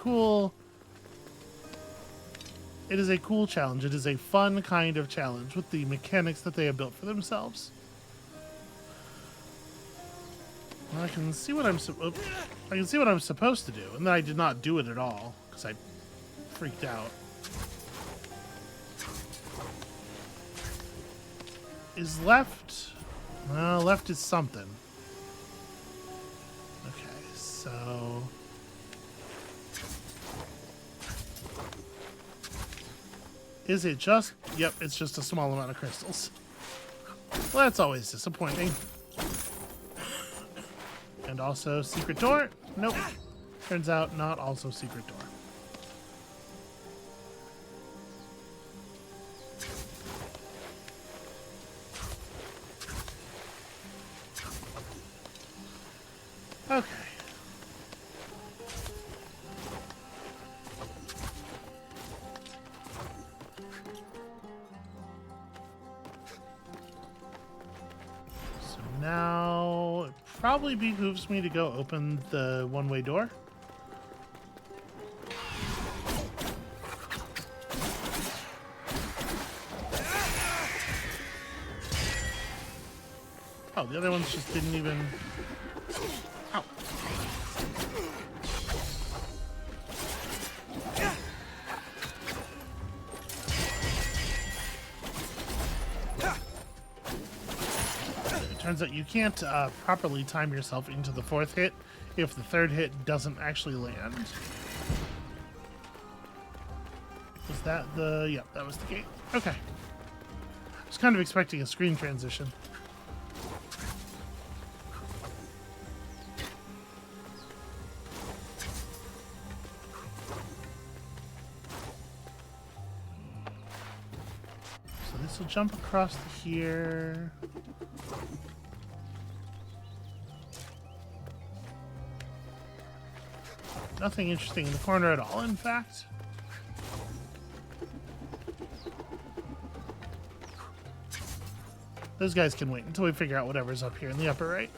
cool challenge. It is a fun kind of challenge with the mechanics that they have built for themselves. Well, I can see what I'm supposed to do, and then I did not do it at all because I freaked out. Is left? Well, left is something. Okay, so is it just? Yep, it's just a small amount of crystals. Well, that's always disappointing. And also secret door? Nope. Turns out not also secret door. Okay. So now it probably behooves me to go open the one-way door. Oh, the other ones just didn't even... Ow. It turns out you can't properly time yourself into the fourth hit if the third hit doesn't actually land. Was that the... Yep, that was the gate. Okay. I was kind of expecting a screen transition. So jump across to here. Nothing interesting in the corner at all, in fact. Those guys can wait until we figure out whatever's up here in the upper right.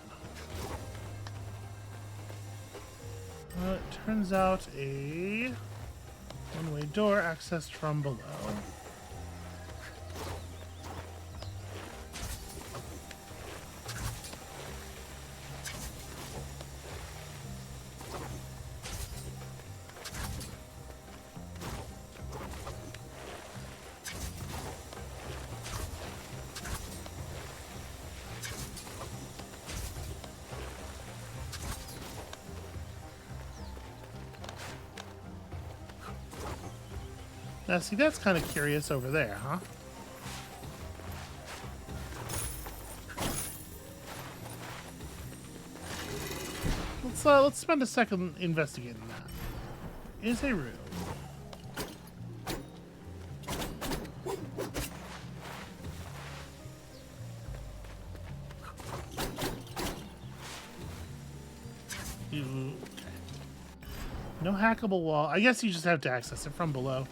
It turns out a one-way door accessed from below. Now, see, that's kind of curious over there, huh? Let's spend a second investigating that. Is a room. No hackable wall. I guess you just have to access it from below.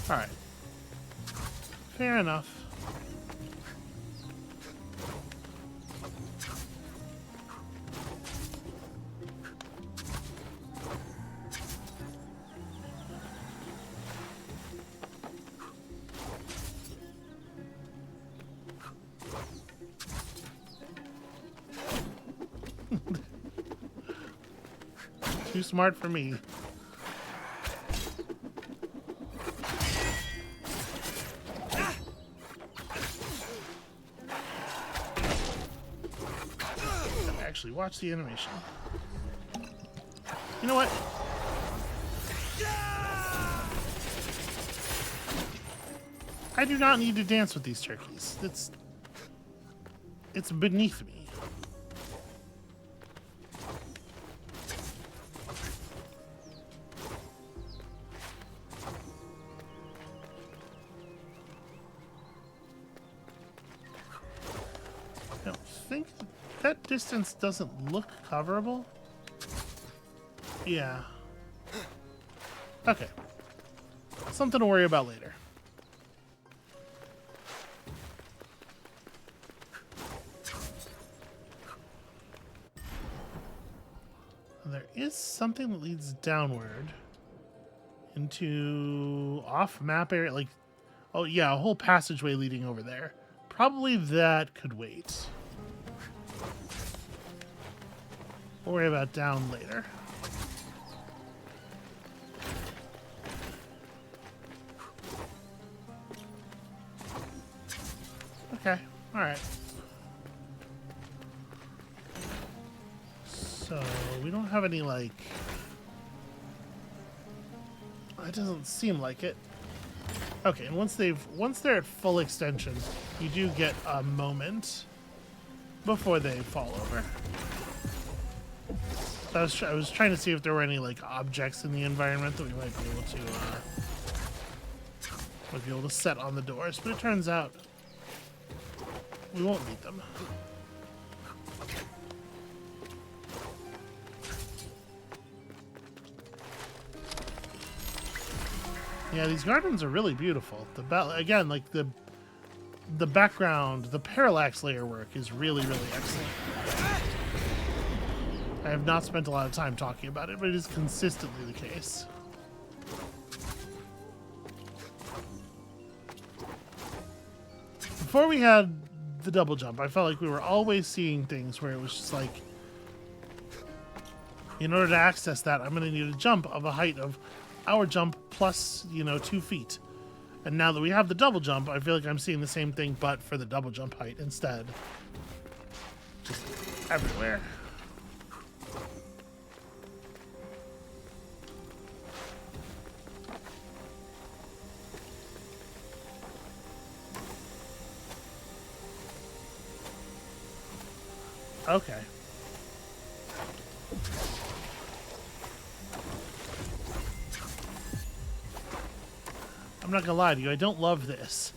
Alright. Fair enough. Too smart for me. Actually, watch the animation. You know what? I do not need to dance with these turkeys. It's beneath me. I don't think that distance doesn't look coverable. Yeah. Okay. Something to worry about later. There is something that leads downward into off-map area, like, oh yeah, a whole passageway leading over there. Probably that could wait. We'll worry about down later. Okay, alright. So, we don't have any, like... That doesn't seem like it. Okay, and once they're at full extension, you do get a moment before they fall over. So I was trying to see if there were any, like, objects in the environment that we might be able to set on the doors, but it turns out we won't need them. Yeah, these gardens are really beautiful. Again, like the background, the parallax layer work is really, really excellent. I have not spent a lot of time talking about it, but it is consistently the case. Before we had the double jump, I felt like we were always seeing things where it was just like, in order to access that, I'm going to need a jump of a height of our jump plus, 2 feet. And now that we have the double jump, I feel like I'm seeing the same thing, but for the double jump height instead. Just everywhere. Okay. I'm not gonna lie to you, I don't love this.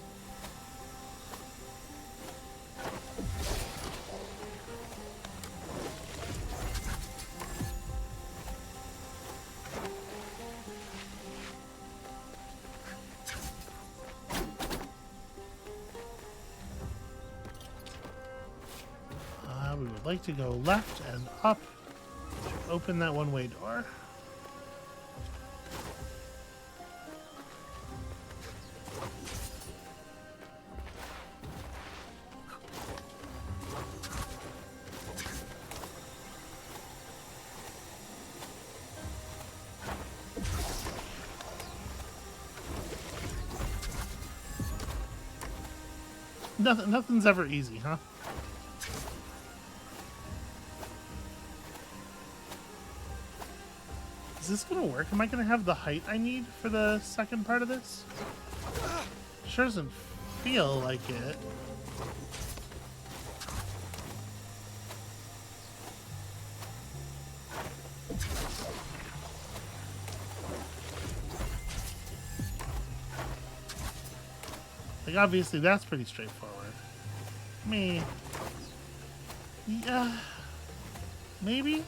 like to go left and up to open that one-way door. Nothing's ever easy, huh? Is this gonna work? Am I gonna have the height I need for the second part of this? Sure doesn't feel like it. Like, obviously, that's pretty straightforward. Yeah, maybe?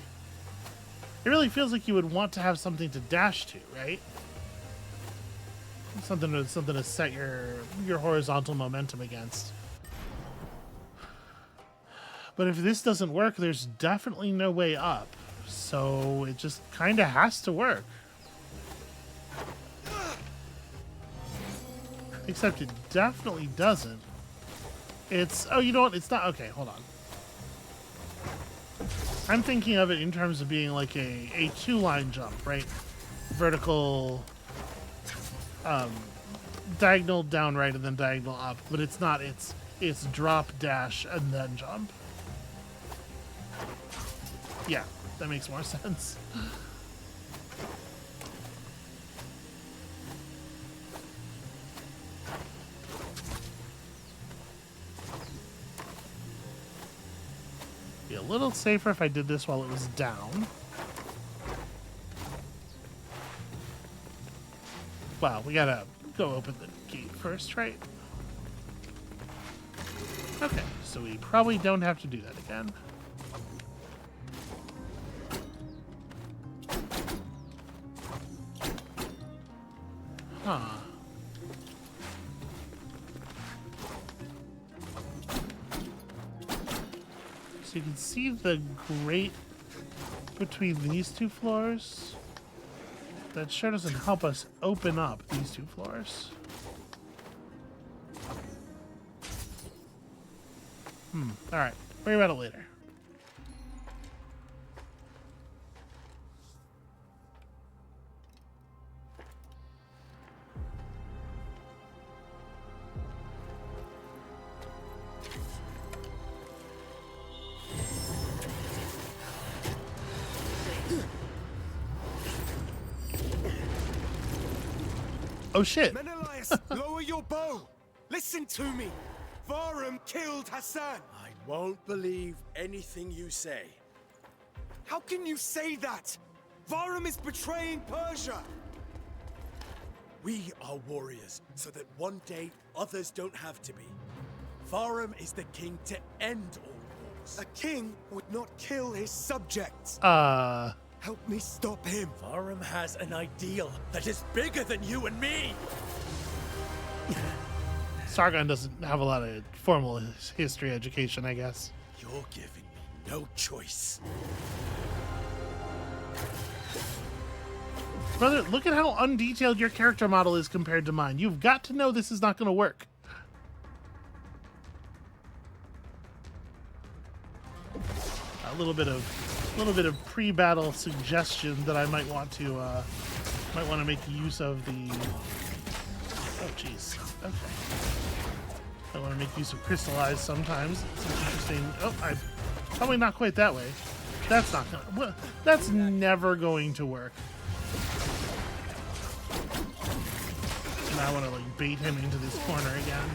It really feels like you would want to have something to dash to, right? Something to set your horizontal momentum against. But if this doesn't work, there's definitely no way up. So it just kind of has to work. Except it definitely doesn't. It's... Oh, you know what? It's not... Okay, hold on. I'm thinking of it in terms of being like a two-line jump, right? Vertical... diagonal down right and then diagonal up. But it's not. It's drop, dash, and then jump. Yeah, that makes more sense. Be a little safer if I did this while it was down. Wow, we gotta go open the gate first, right? Okay, so we probably don't have to do that again. Huh. So you can see the grate between these two floors. That sure doesn't help us open up these two floors. Alright. Worry about it later. Oh shit. Menelaus, lower your bow! Listen to me! Varum killed Hassan! I won't believe anything you say. How can you say that? Varum is betraying Persia! We are warriors, so that one day others don't have to be. Varum is the king to end all wars. A king would not kill his subjects. Help me stop him. Varum has an ideal that is bigger than you and me! Sargon doesn't have a lot of formal history education, I guess. You're giving me no choice. Brother, look at how undetailed your character model is compared to mine. You've got to know this is not going to work. A little bit of pre-battle suggestion that I might want to make use of the. Oh, jeez. Okay. I want to make use of crystallize sometimes. It's interesting. Oh, probably not quite that way. That's not gonna. Well, that's never going to work. And I want to like bait him into this corner again.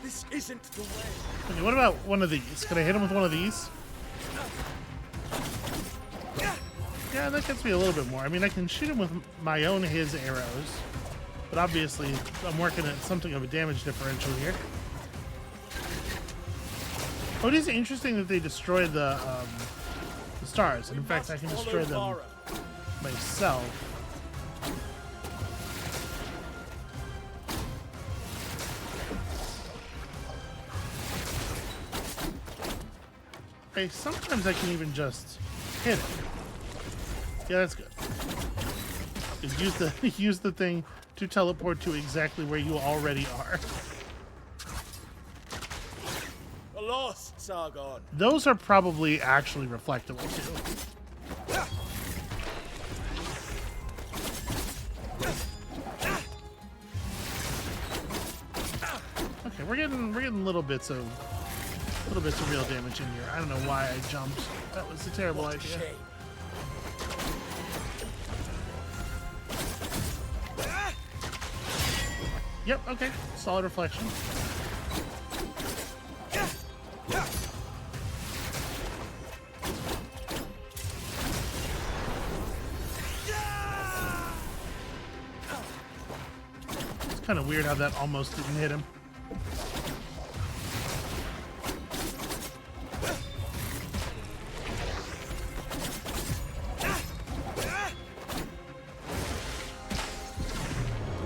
This isn't the way. Okay, what about one of these? Can I hit him with one of these? Yeah, that gets me a little bit more. I mean, I can shoot him with my own his arrows, but obviously I'm working at something of a damage differential here. Oh, it is interesting that they destroyed the stars, and in fact, I can destroy them myself. Okay, sometimes I can even just hit it. Yeah, that's good. Just use the use the thing to teleport to exactly where you already are. Lost, Sargon. Those are probably actually reflectable too. Okay, we're getting little bits of real damage in here. I don't know why I jumped. That was a terrible What a idea. shame. Yep, okay. Solid reflection. It's kind of weird how that almost didn't hit him.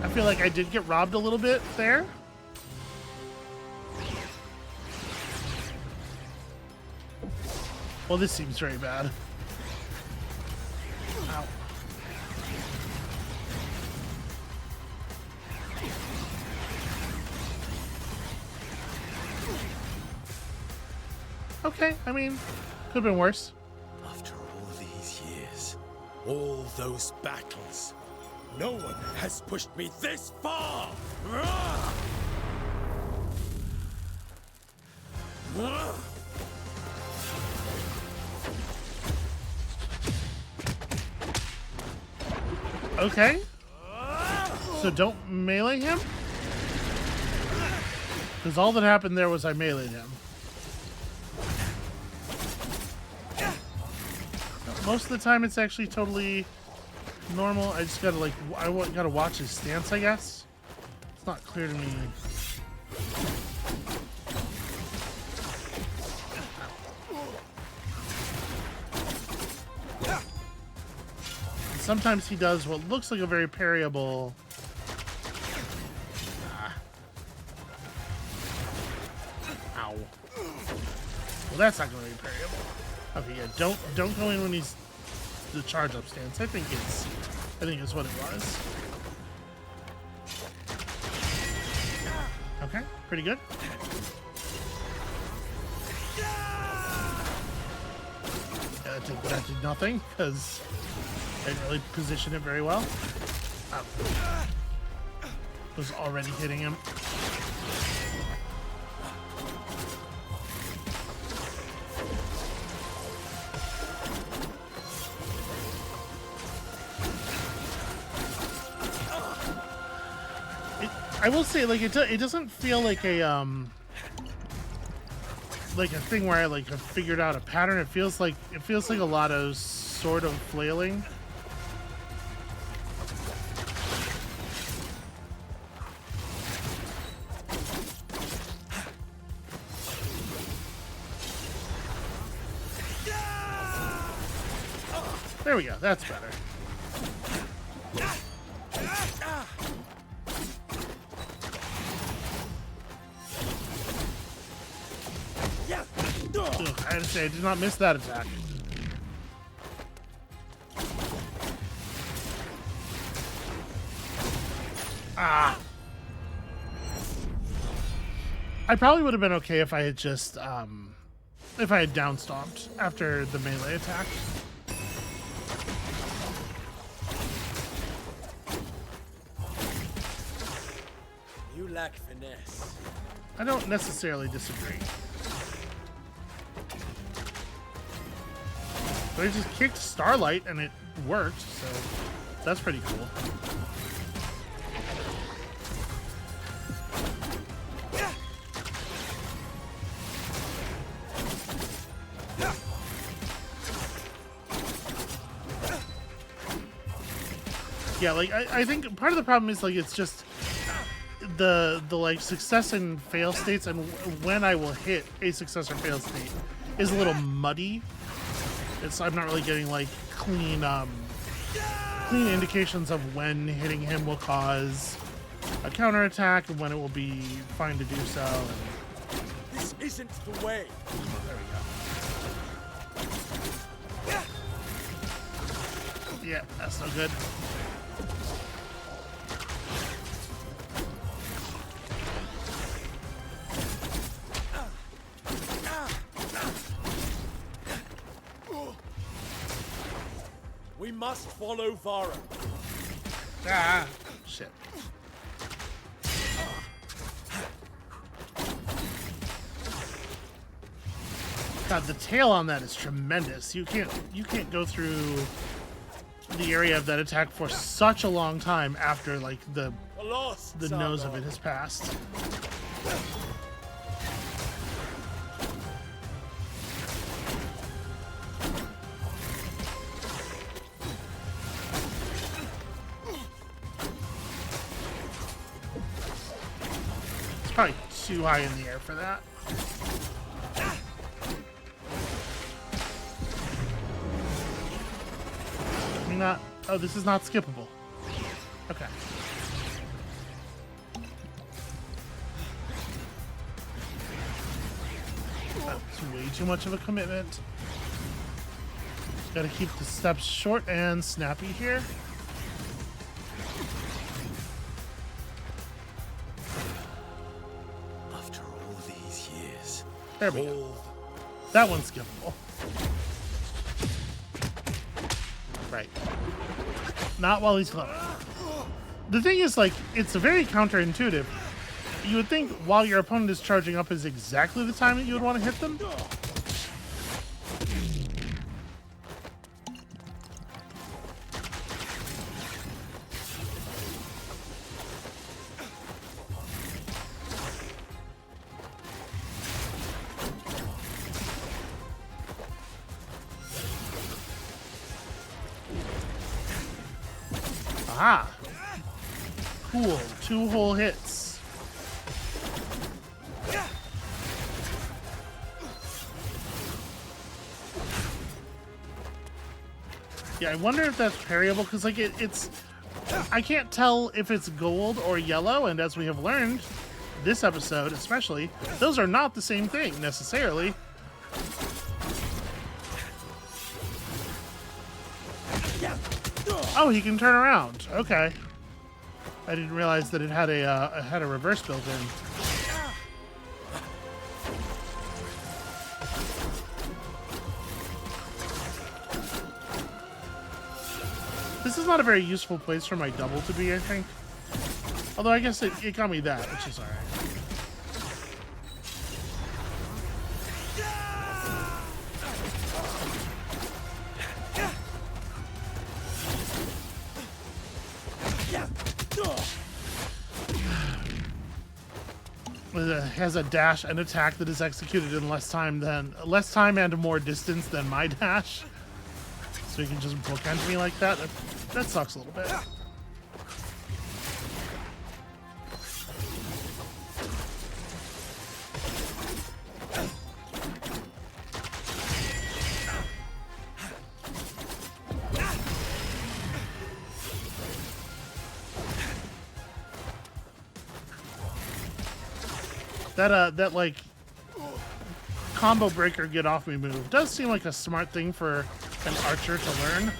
I feel like I did get robbed a little bit there. Well, this seems very bad. Ow. Okay, I mean, could have been worse. After all these years, all those battles, no one has pushed me this far! Okay. So don't melee him? Because all that happened there was I meleeed him. Most of the time it's actually totally normal. I just gotta like, gotta watch his stance, I guess. It's not clear to me. Sometimes he does what looks like a very parryable. Ow. Well, that's not going to be parryable. Okay, yeah, don't go in when he's the charge up stance. I think it's what it was. Okay, pretty good. Yeah, that did nothing because I didn't really position it very well. Oh. Was already hitting him. I will say, like, it doesn't feel like a thing where I like have figured out a pattern. It feels like a lot of sort of flailing. There we go. That's better. Ugh, I had to say, I did not miss that attack. Ah. I probably would have been okay if I had just, if I had down stomped after the melee attack. You lack finesse. I don't necessarily disagree. But I just kicked Starlight and it worked, so that's pretty cool. Yeah, like I think part of the problem is like it's just the like success and fail states, and when I will hit a success or fail state is a little muddy. I'm not really getting like clean indications of when hitting him will cause a counterattack and when it will be fine to do so. This isn't the way. There we go. Yeah, that's no good. We must follow Vara. Ah, shit. God, the tail on that is tremendous. You can't go through the area of that attack for such a long time after like the nose of it has passed. It's probably too high in the air for that. Not. Oh, this is not skippable. Okay. That's way too much of a commitment. Gotta keep the steps short and snappy here. After all these years. There we go. That one's skippable. Right. Not while he's glowing. The thing is, like, it's very counterintuitive. You would think while your opponent is charging up is exactly the time that you would want to hit them. Ah, cool. 2 whole hits. Yeah, I wonder if that's parryable, because like it's I can't tell if it's gold or yellow, and as we have learned this episode especially, those are not the same thing necessarily. Oh, he can turn around. Okay. I didn't realize that it had a reverse built in. This is not a very useful place for my double to be, I think. Although I guess it got me that, which is alright. It has a dash and attack that is executed in less time and more distance than my dash. So you can just bookend me like that. That sucks a little bit. That like combo breaker get off me move does seem like a smart thing for an archer to learn.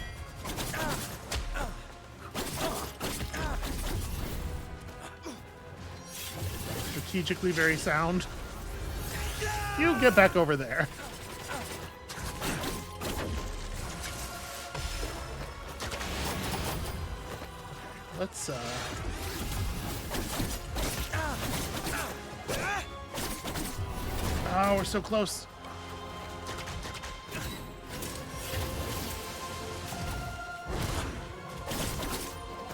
Strategically very sound. You get back over there. Let's oh, we're so close.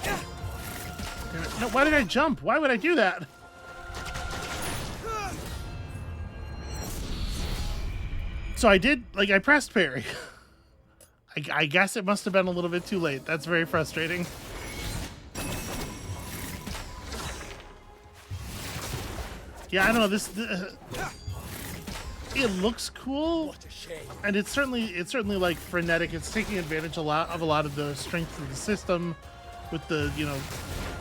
Damn it. No, why did I jump? Why would I do that? So I did, like, I pressed parry. I guess it must have been a little bit too late. That's very frustrating. Yeah, I don't know, this it looks cool, and it's certainly like frenetic. It's taking advantage of a lot of the strength of the system, with the, you know,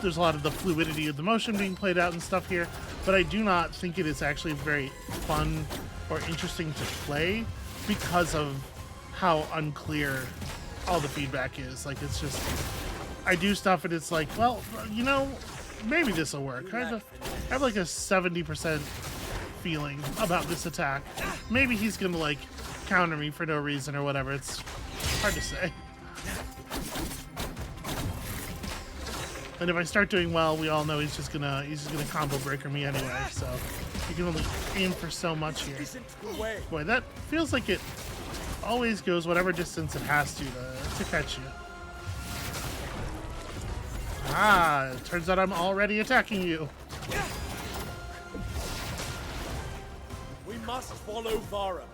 there's a lot of the fluidity of the motion being played out and stuff here. But I do not think it is actually very fun or interesting to play because of how unclear all the feedback is. Like, it's just, I do stuff and it's like, well, you know, maybe this will work. I have like a 70% feeling about this attack. Maybe he's gonna like counter me for no reason or whatever. It's hard to say. And if I start doing well, we all know he's just gonna combo breaker me anyway. So you can only aim for so much here. Boy, that feels like it always goes whatever distance it has to catch you. Ah, it turns out I'm already attacking you. We must follow Vara.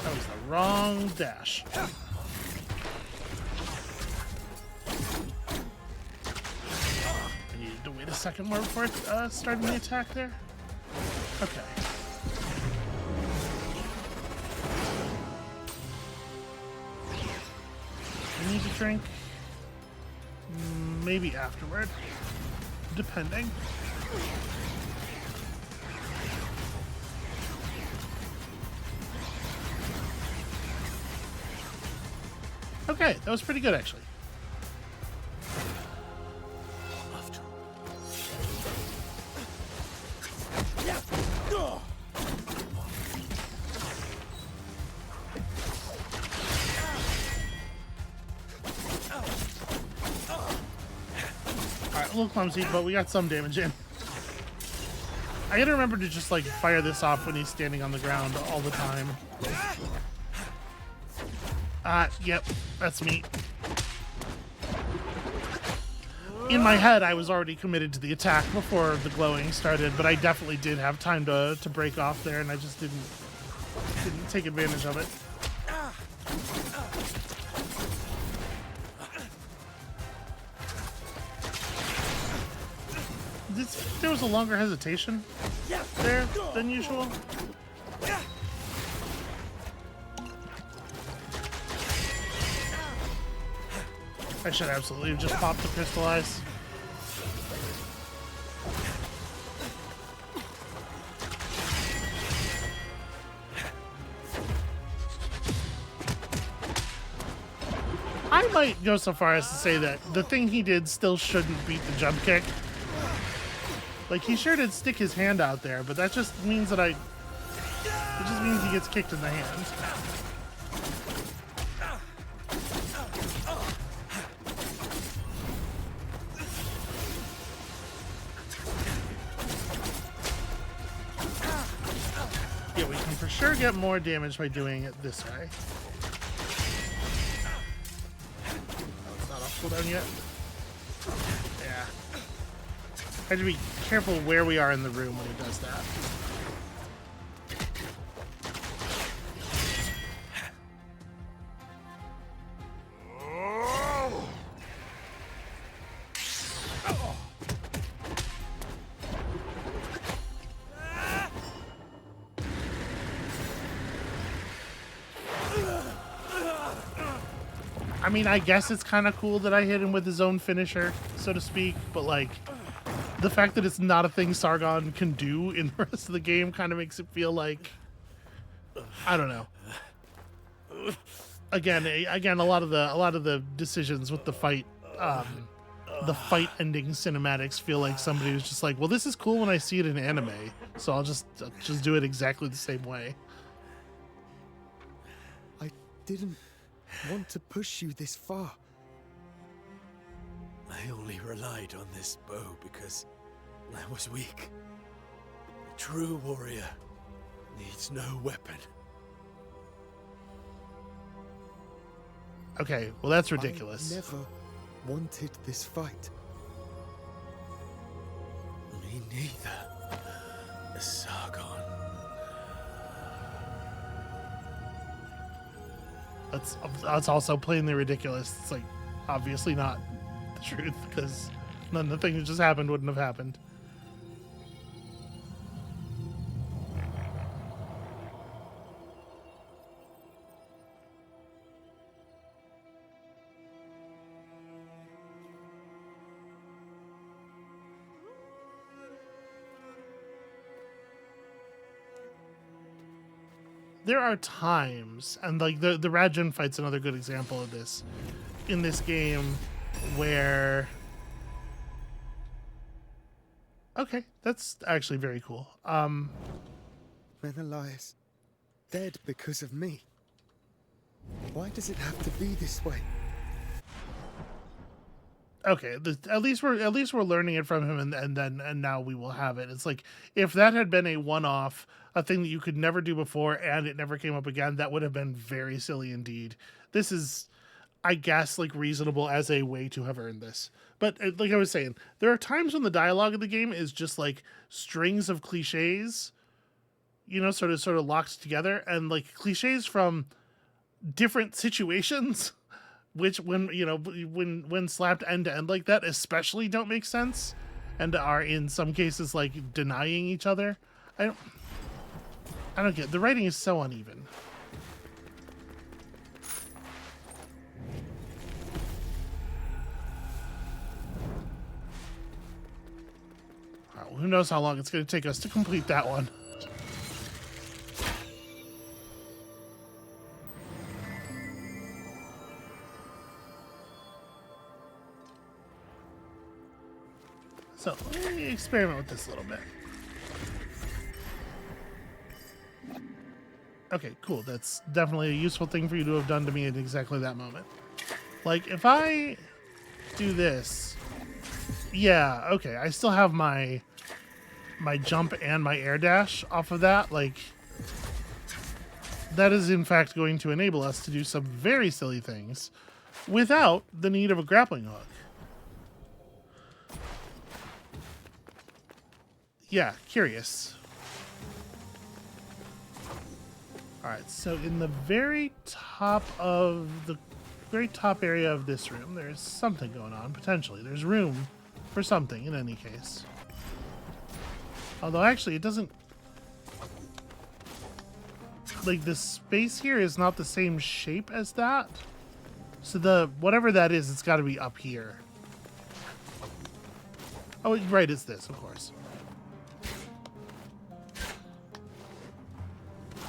That was the wrong dash. I needed to wait a second more before it started the attack there. Okay. I need to drink. Maybe afterward. Depending. Okay, that was pretty good actually. Alright, a little clumsy, but we got some damage in. I gotta remember to just like fire this off when he's standing on the ground all the time. Yep, that's me. In my head, I was already committed to the attack before the glowing started, but I definitely did have time to break off there, and I just didn't take advantage of it. There was a longer hesitation there than usual. I should absolutely have just popped the crystallize. I might go so far as to say that the thing he did still shouldn't beat the jump kick. Like, he sure did stick his hand out there, but that just means that it just means he gets kicked in the hand. Yeah, we can for sure get more damage by doing it this way. Oh, it's not off cooldown yet. Yeah. I have to be careful where we are in the room when he does that. I mean, I guess it's kind of cool that I hit him with his own finisher, so to speak, but like, the fact that it's not a thing Sargon can do in the rest of the game kind of makes it feel like, I don't know. Again, a lot of the decisions with the fight ending cinematics feel like somebody was just like, well, this is cool when I see it in anime, so I'll just do it exactly the same way. I didn't want to push you this far. I only relied on this bow because I was weak. A true warrior needs no weapon. Okay, well, that's ridiculous. I never wanted this fight. Me neither, Sargon. That's also plainly ridiculous. It's like, obviously not the truth, because none of the things that just happened wouldn't have happened. there are times, and like the Rajin fight's another good example of this in this game, where okay, that's actually very cool. Menelaus, dead because of me. Why does it have to be this way? Okay, at least we're learning it from him, and now we will have it. It's like if that had been a one-off, a thing that you could never do before, and it never came up again, that would have been very silly indeed. This is, I guess, like reasonable as a way to have earned this. But like I was saying, there are times when the dialogue of the game is just like strings of cliches, you know, sort of locked together, and like cliches from different situations. Which, when slapped end to end like that, especially don't make sense, and are in some cases like denying each other. I don't get it. The writing is so uneven. All right, well, who knows how long it's going to take us to complete that one. So let me experiment with this a little bit. Okay, cool. That's definitely a useful thing for you to have done to me at exactly that moment. Like, if I do this... Yeah, okay. I still have my jump and my air dash off of that. Like, that is in fact going to enable us to do some very silly things without the need of a grappling hook. Yeah, curious. Alright, so in the very top area of this room, there's something going on, potentially. There's room for something, in any case. Although, actually, it doesn't... Like, the space here is not the same shape as that. So whatever that is, it's got to be up here. Oh, right, it's this, of course.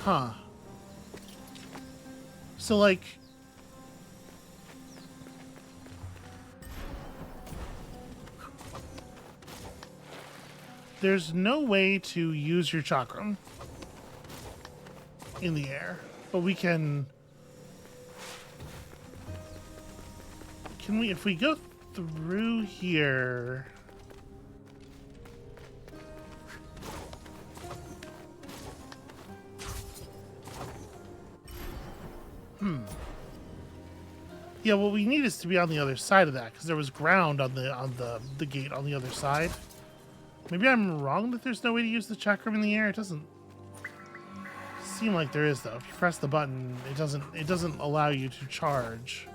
Huh. So, like... There's no way to use your chakram in the air, but we can... Can we, if we go through here... Yeah, what we need is to be on the other side of that, because there was ground on the gate on the other side. Maybe I'm wrong that there's no way to use the chakram in the air. It doesn't seem like there is, though. If you press the button, it doesn't allow you to charge.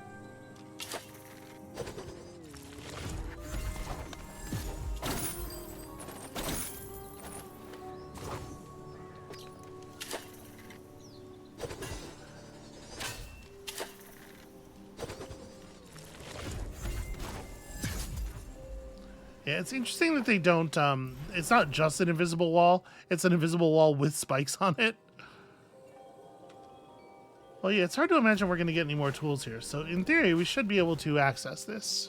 Yeah, it's interesting that they don't, it's not just an invisible wall, it's an invisible wall with spikes on it. Well, yeah, it's hard to imagine we're going to get any more tools here, so in theory, we should be able to access this.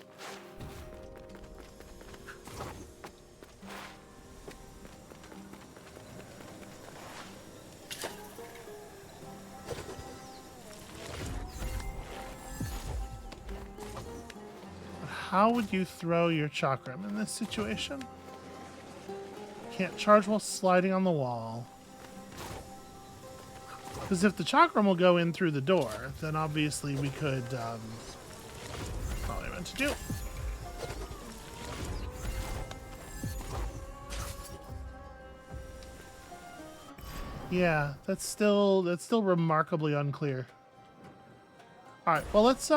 How would you throw your chakram in this situation? Can't charge while sliding on the wall. Because if the chakram will go in through the door, then obviously we could... That's all I meant to do. Yeah, that's still remarkably unclear. Alright, well let's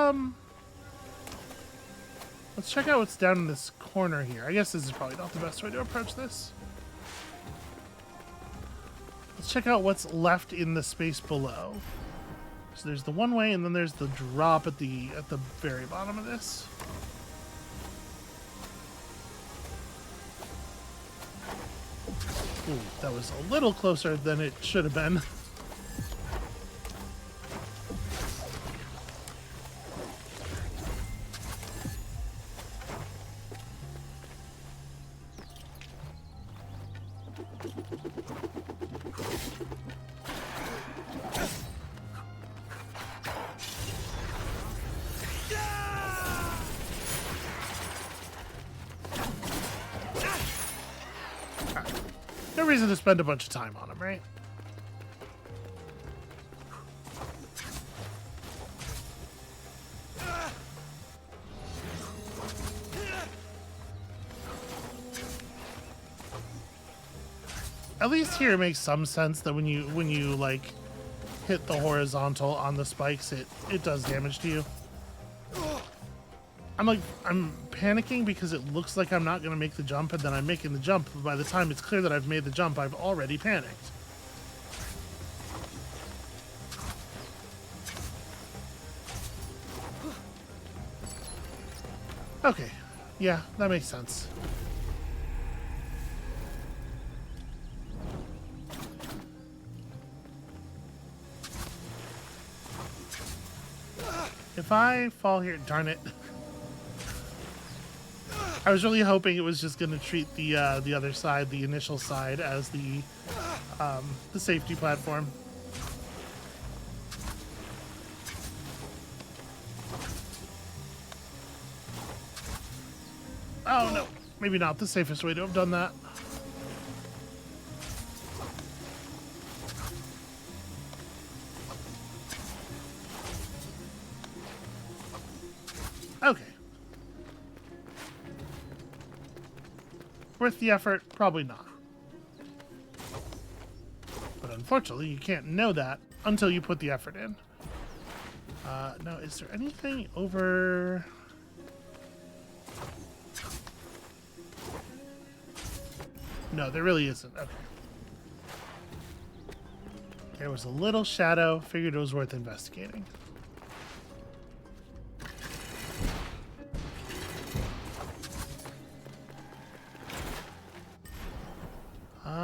check out what's down in this corner here. I guess this is probably not the best way to approach this. Let's check out what's left in the space below. So there's the one way, and then there's the drop at the very bottom of this. Ooh, that was a little closer than it should have been. No reason to spend a bunch of time on him, right? At least here it makes some sense that when you like hit the horizontal on the spikes, it does damage to you. I'm panicking because it looks like I'm not going to make the jump, and then I'm making the jump, but by the time it's clear that I've made the jump, I've already panicked. Okay. Yeah, that makes sense. If I fall here, darn it. I was really hoping it was just going to treat the other side, the initial side, as the safety platform. Oh no, maybe not the safest way to have done that. Okay. Worth the effort? Probably not. But unfortunately, you can't know that until you put the effort in. Now, is there anything over... No, there really isn't. Okay. There was a little shadow. Figured it was worth investigating.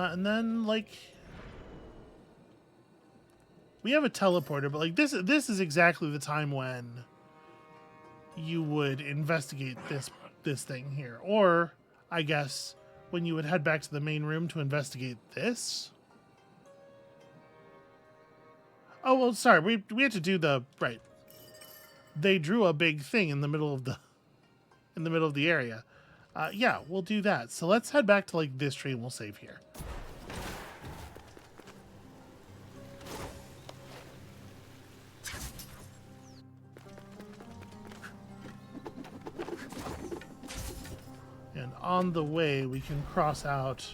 And then, like, we have a teleporter, but like this is exactly the time when you would investigate this thing here, or I guess when you would head back to the main room to investigate this. Oh well, sorry, we had to do the right. They drew a big thing in the middle of the area. Yeah, we'll do that. So let's head back to like this tree and we'll save here. And on the way, we can cross out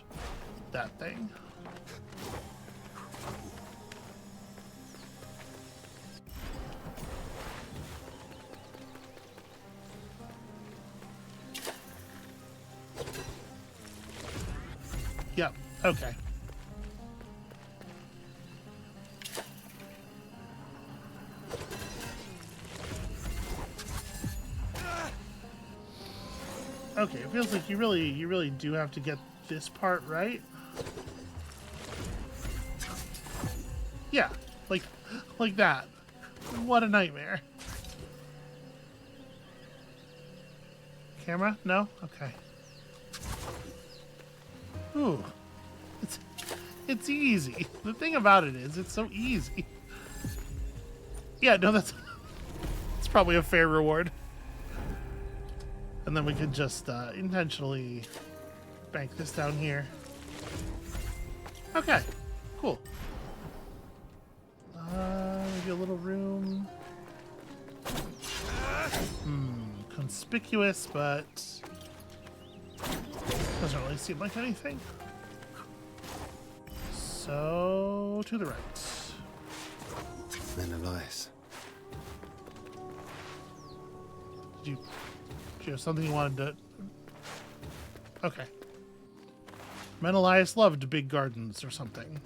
that thing. Yep, okay. Okay, it feels like you really do have to get this part right. Yeah, like that. What a nightmare. Camera? No? Okay. Ooh. It's easy. The thing about it is, it's so easy. Yeah, no, that's probably a fair reward. And then we could just intentionally bank this down here. Okay, cool. Maybe a little room. Conspicuous, but doesn't really seem like anything. So, to the right. Menelaus. Did you have something you wanted to... Okay. Menelaus loved big gardens or something.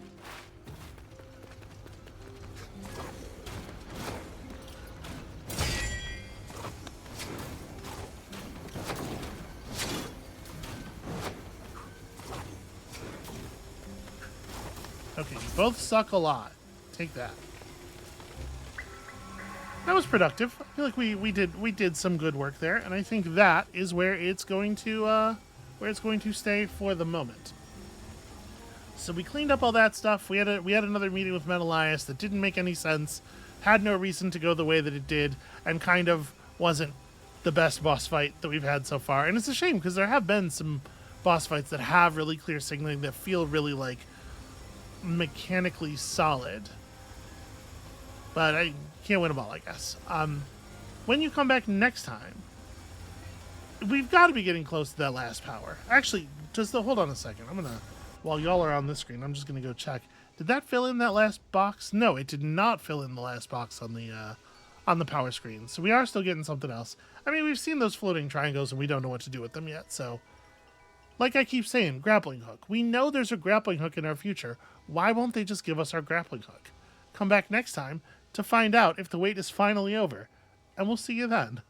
Okay, you both suck a lot. Take that. That was productive. I feel like we did some good work there, and I think that is where it's going to stay for the moment. So we cleaned up all that stuff. We had another meeting with Menelaus that didn't make any sense, had no reason to go the way that it did, and kind of wasn't the best boss fight that we've had so far. And it's a shame because there have been some boss fights that have really clear signaling that feel really like mechanically solid. But I can't win them all, I guess. When you come back next time, we've got to be getting close to that last power. Actually, hold on a second. While y'all are on this screen, I'm just gonna go check. Did that fill in that last box? No, it did not fill in the last box on the power screen. So we are still getting something else. I mean, we've seen those floating triangles and we don't know what to do with them yet. So, like I keep saying, grappling hook. We know there's a grappling hook in our future. Why won't they just give us our grappling hook? Come back next time to find out if the wait is finally over. And we'll see you then.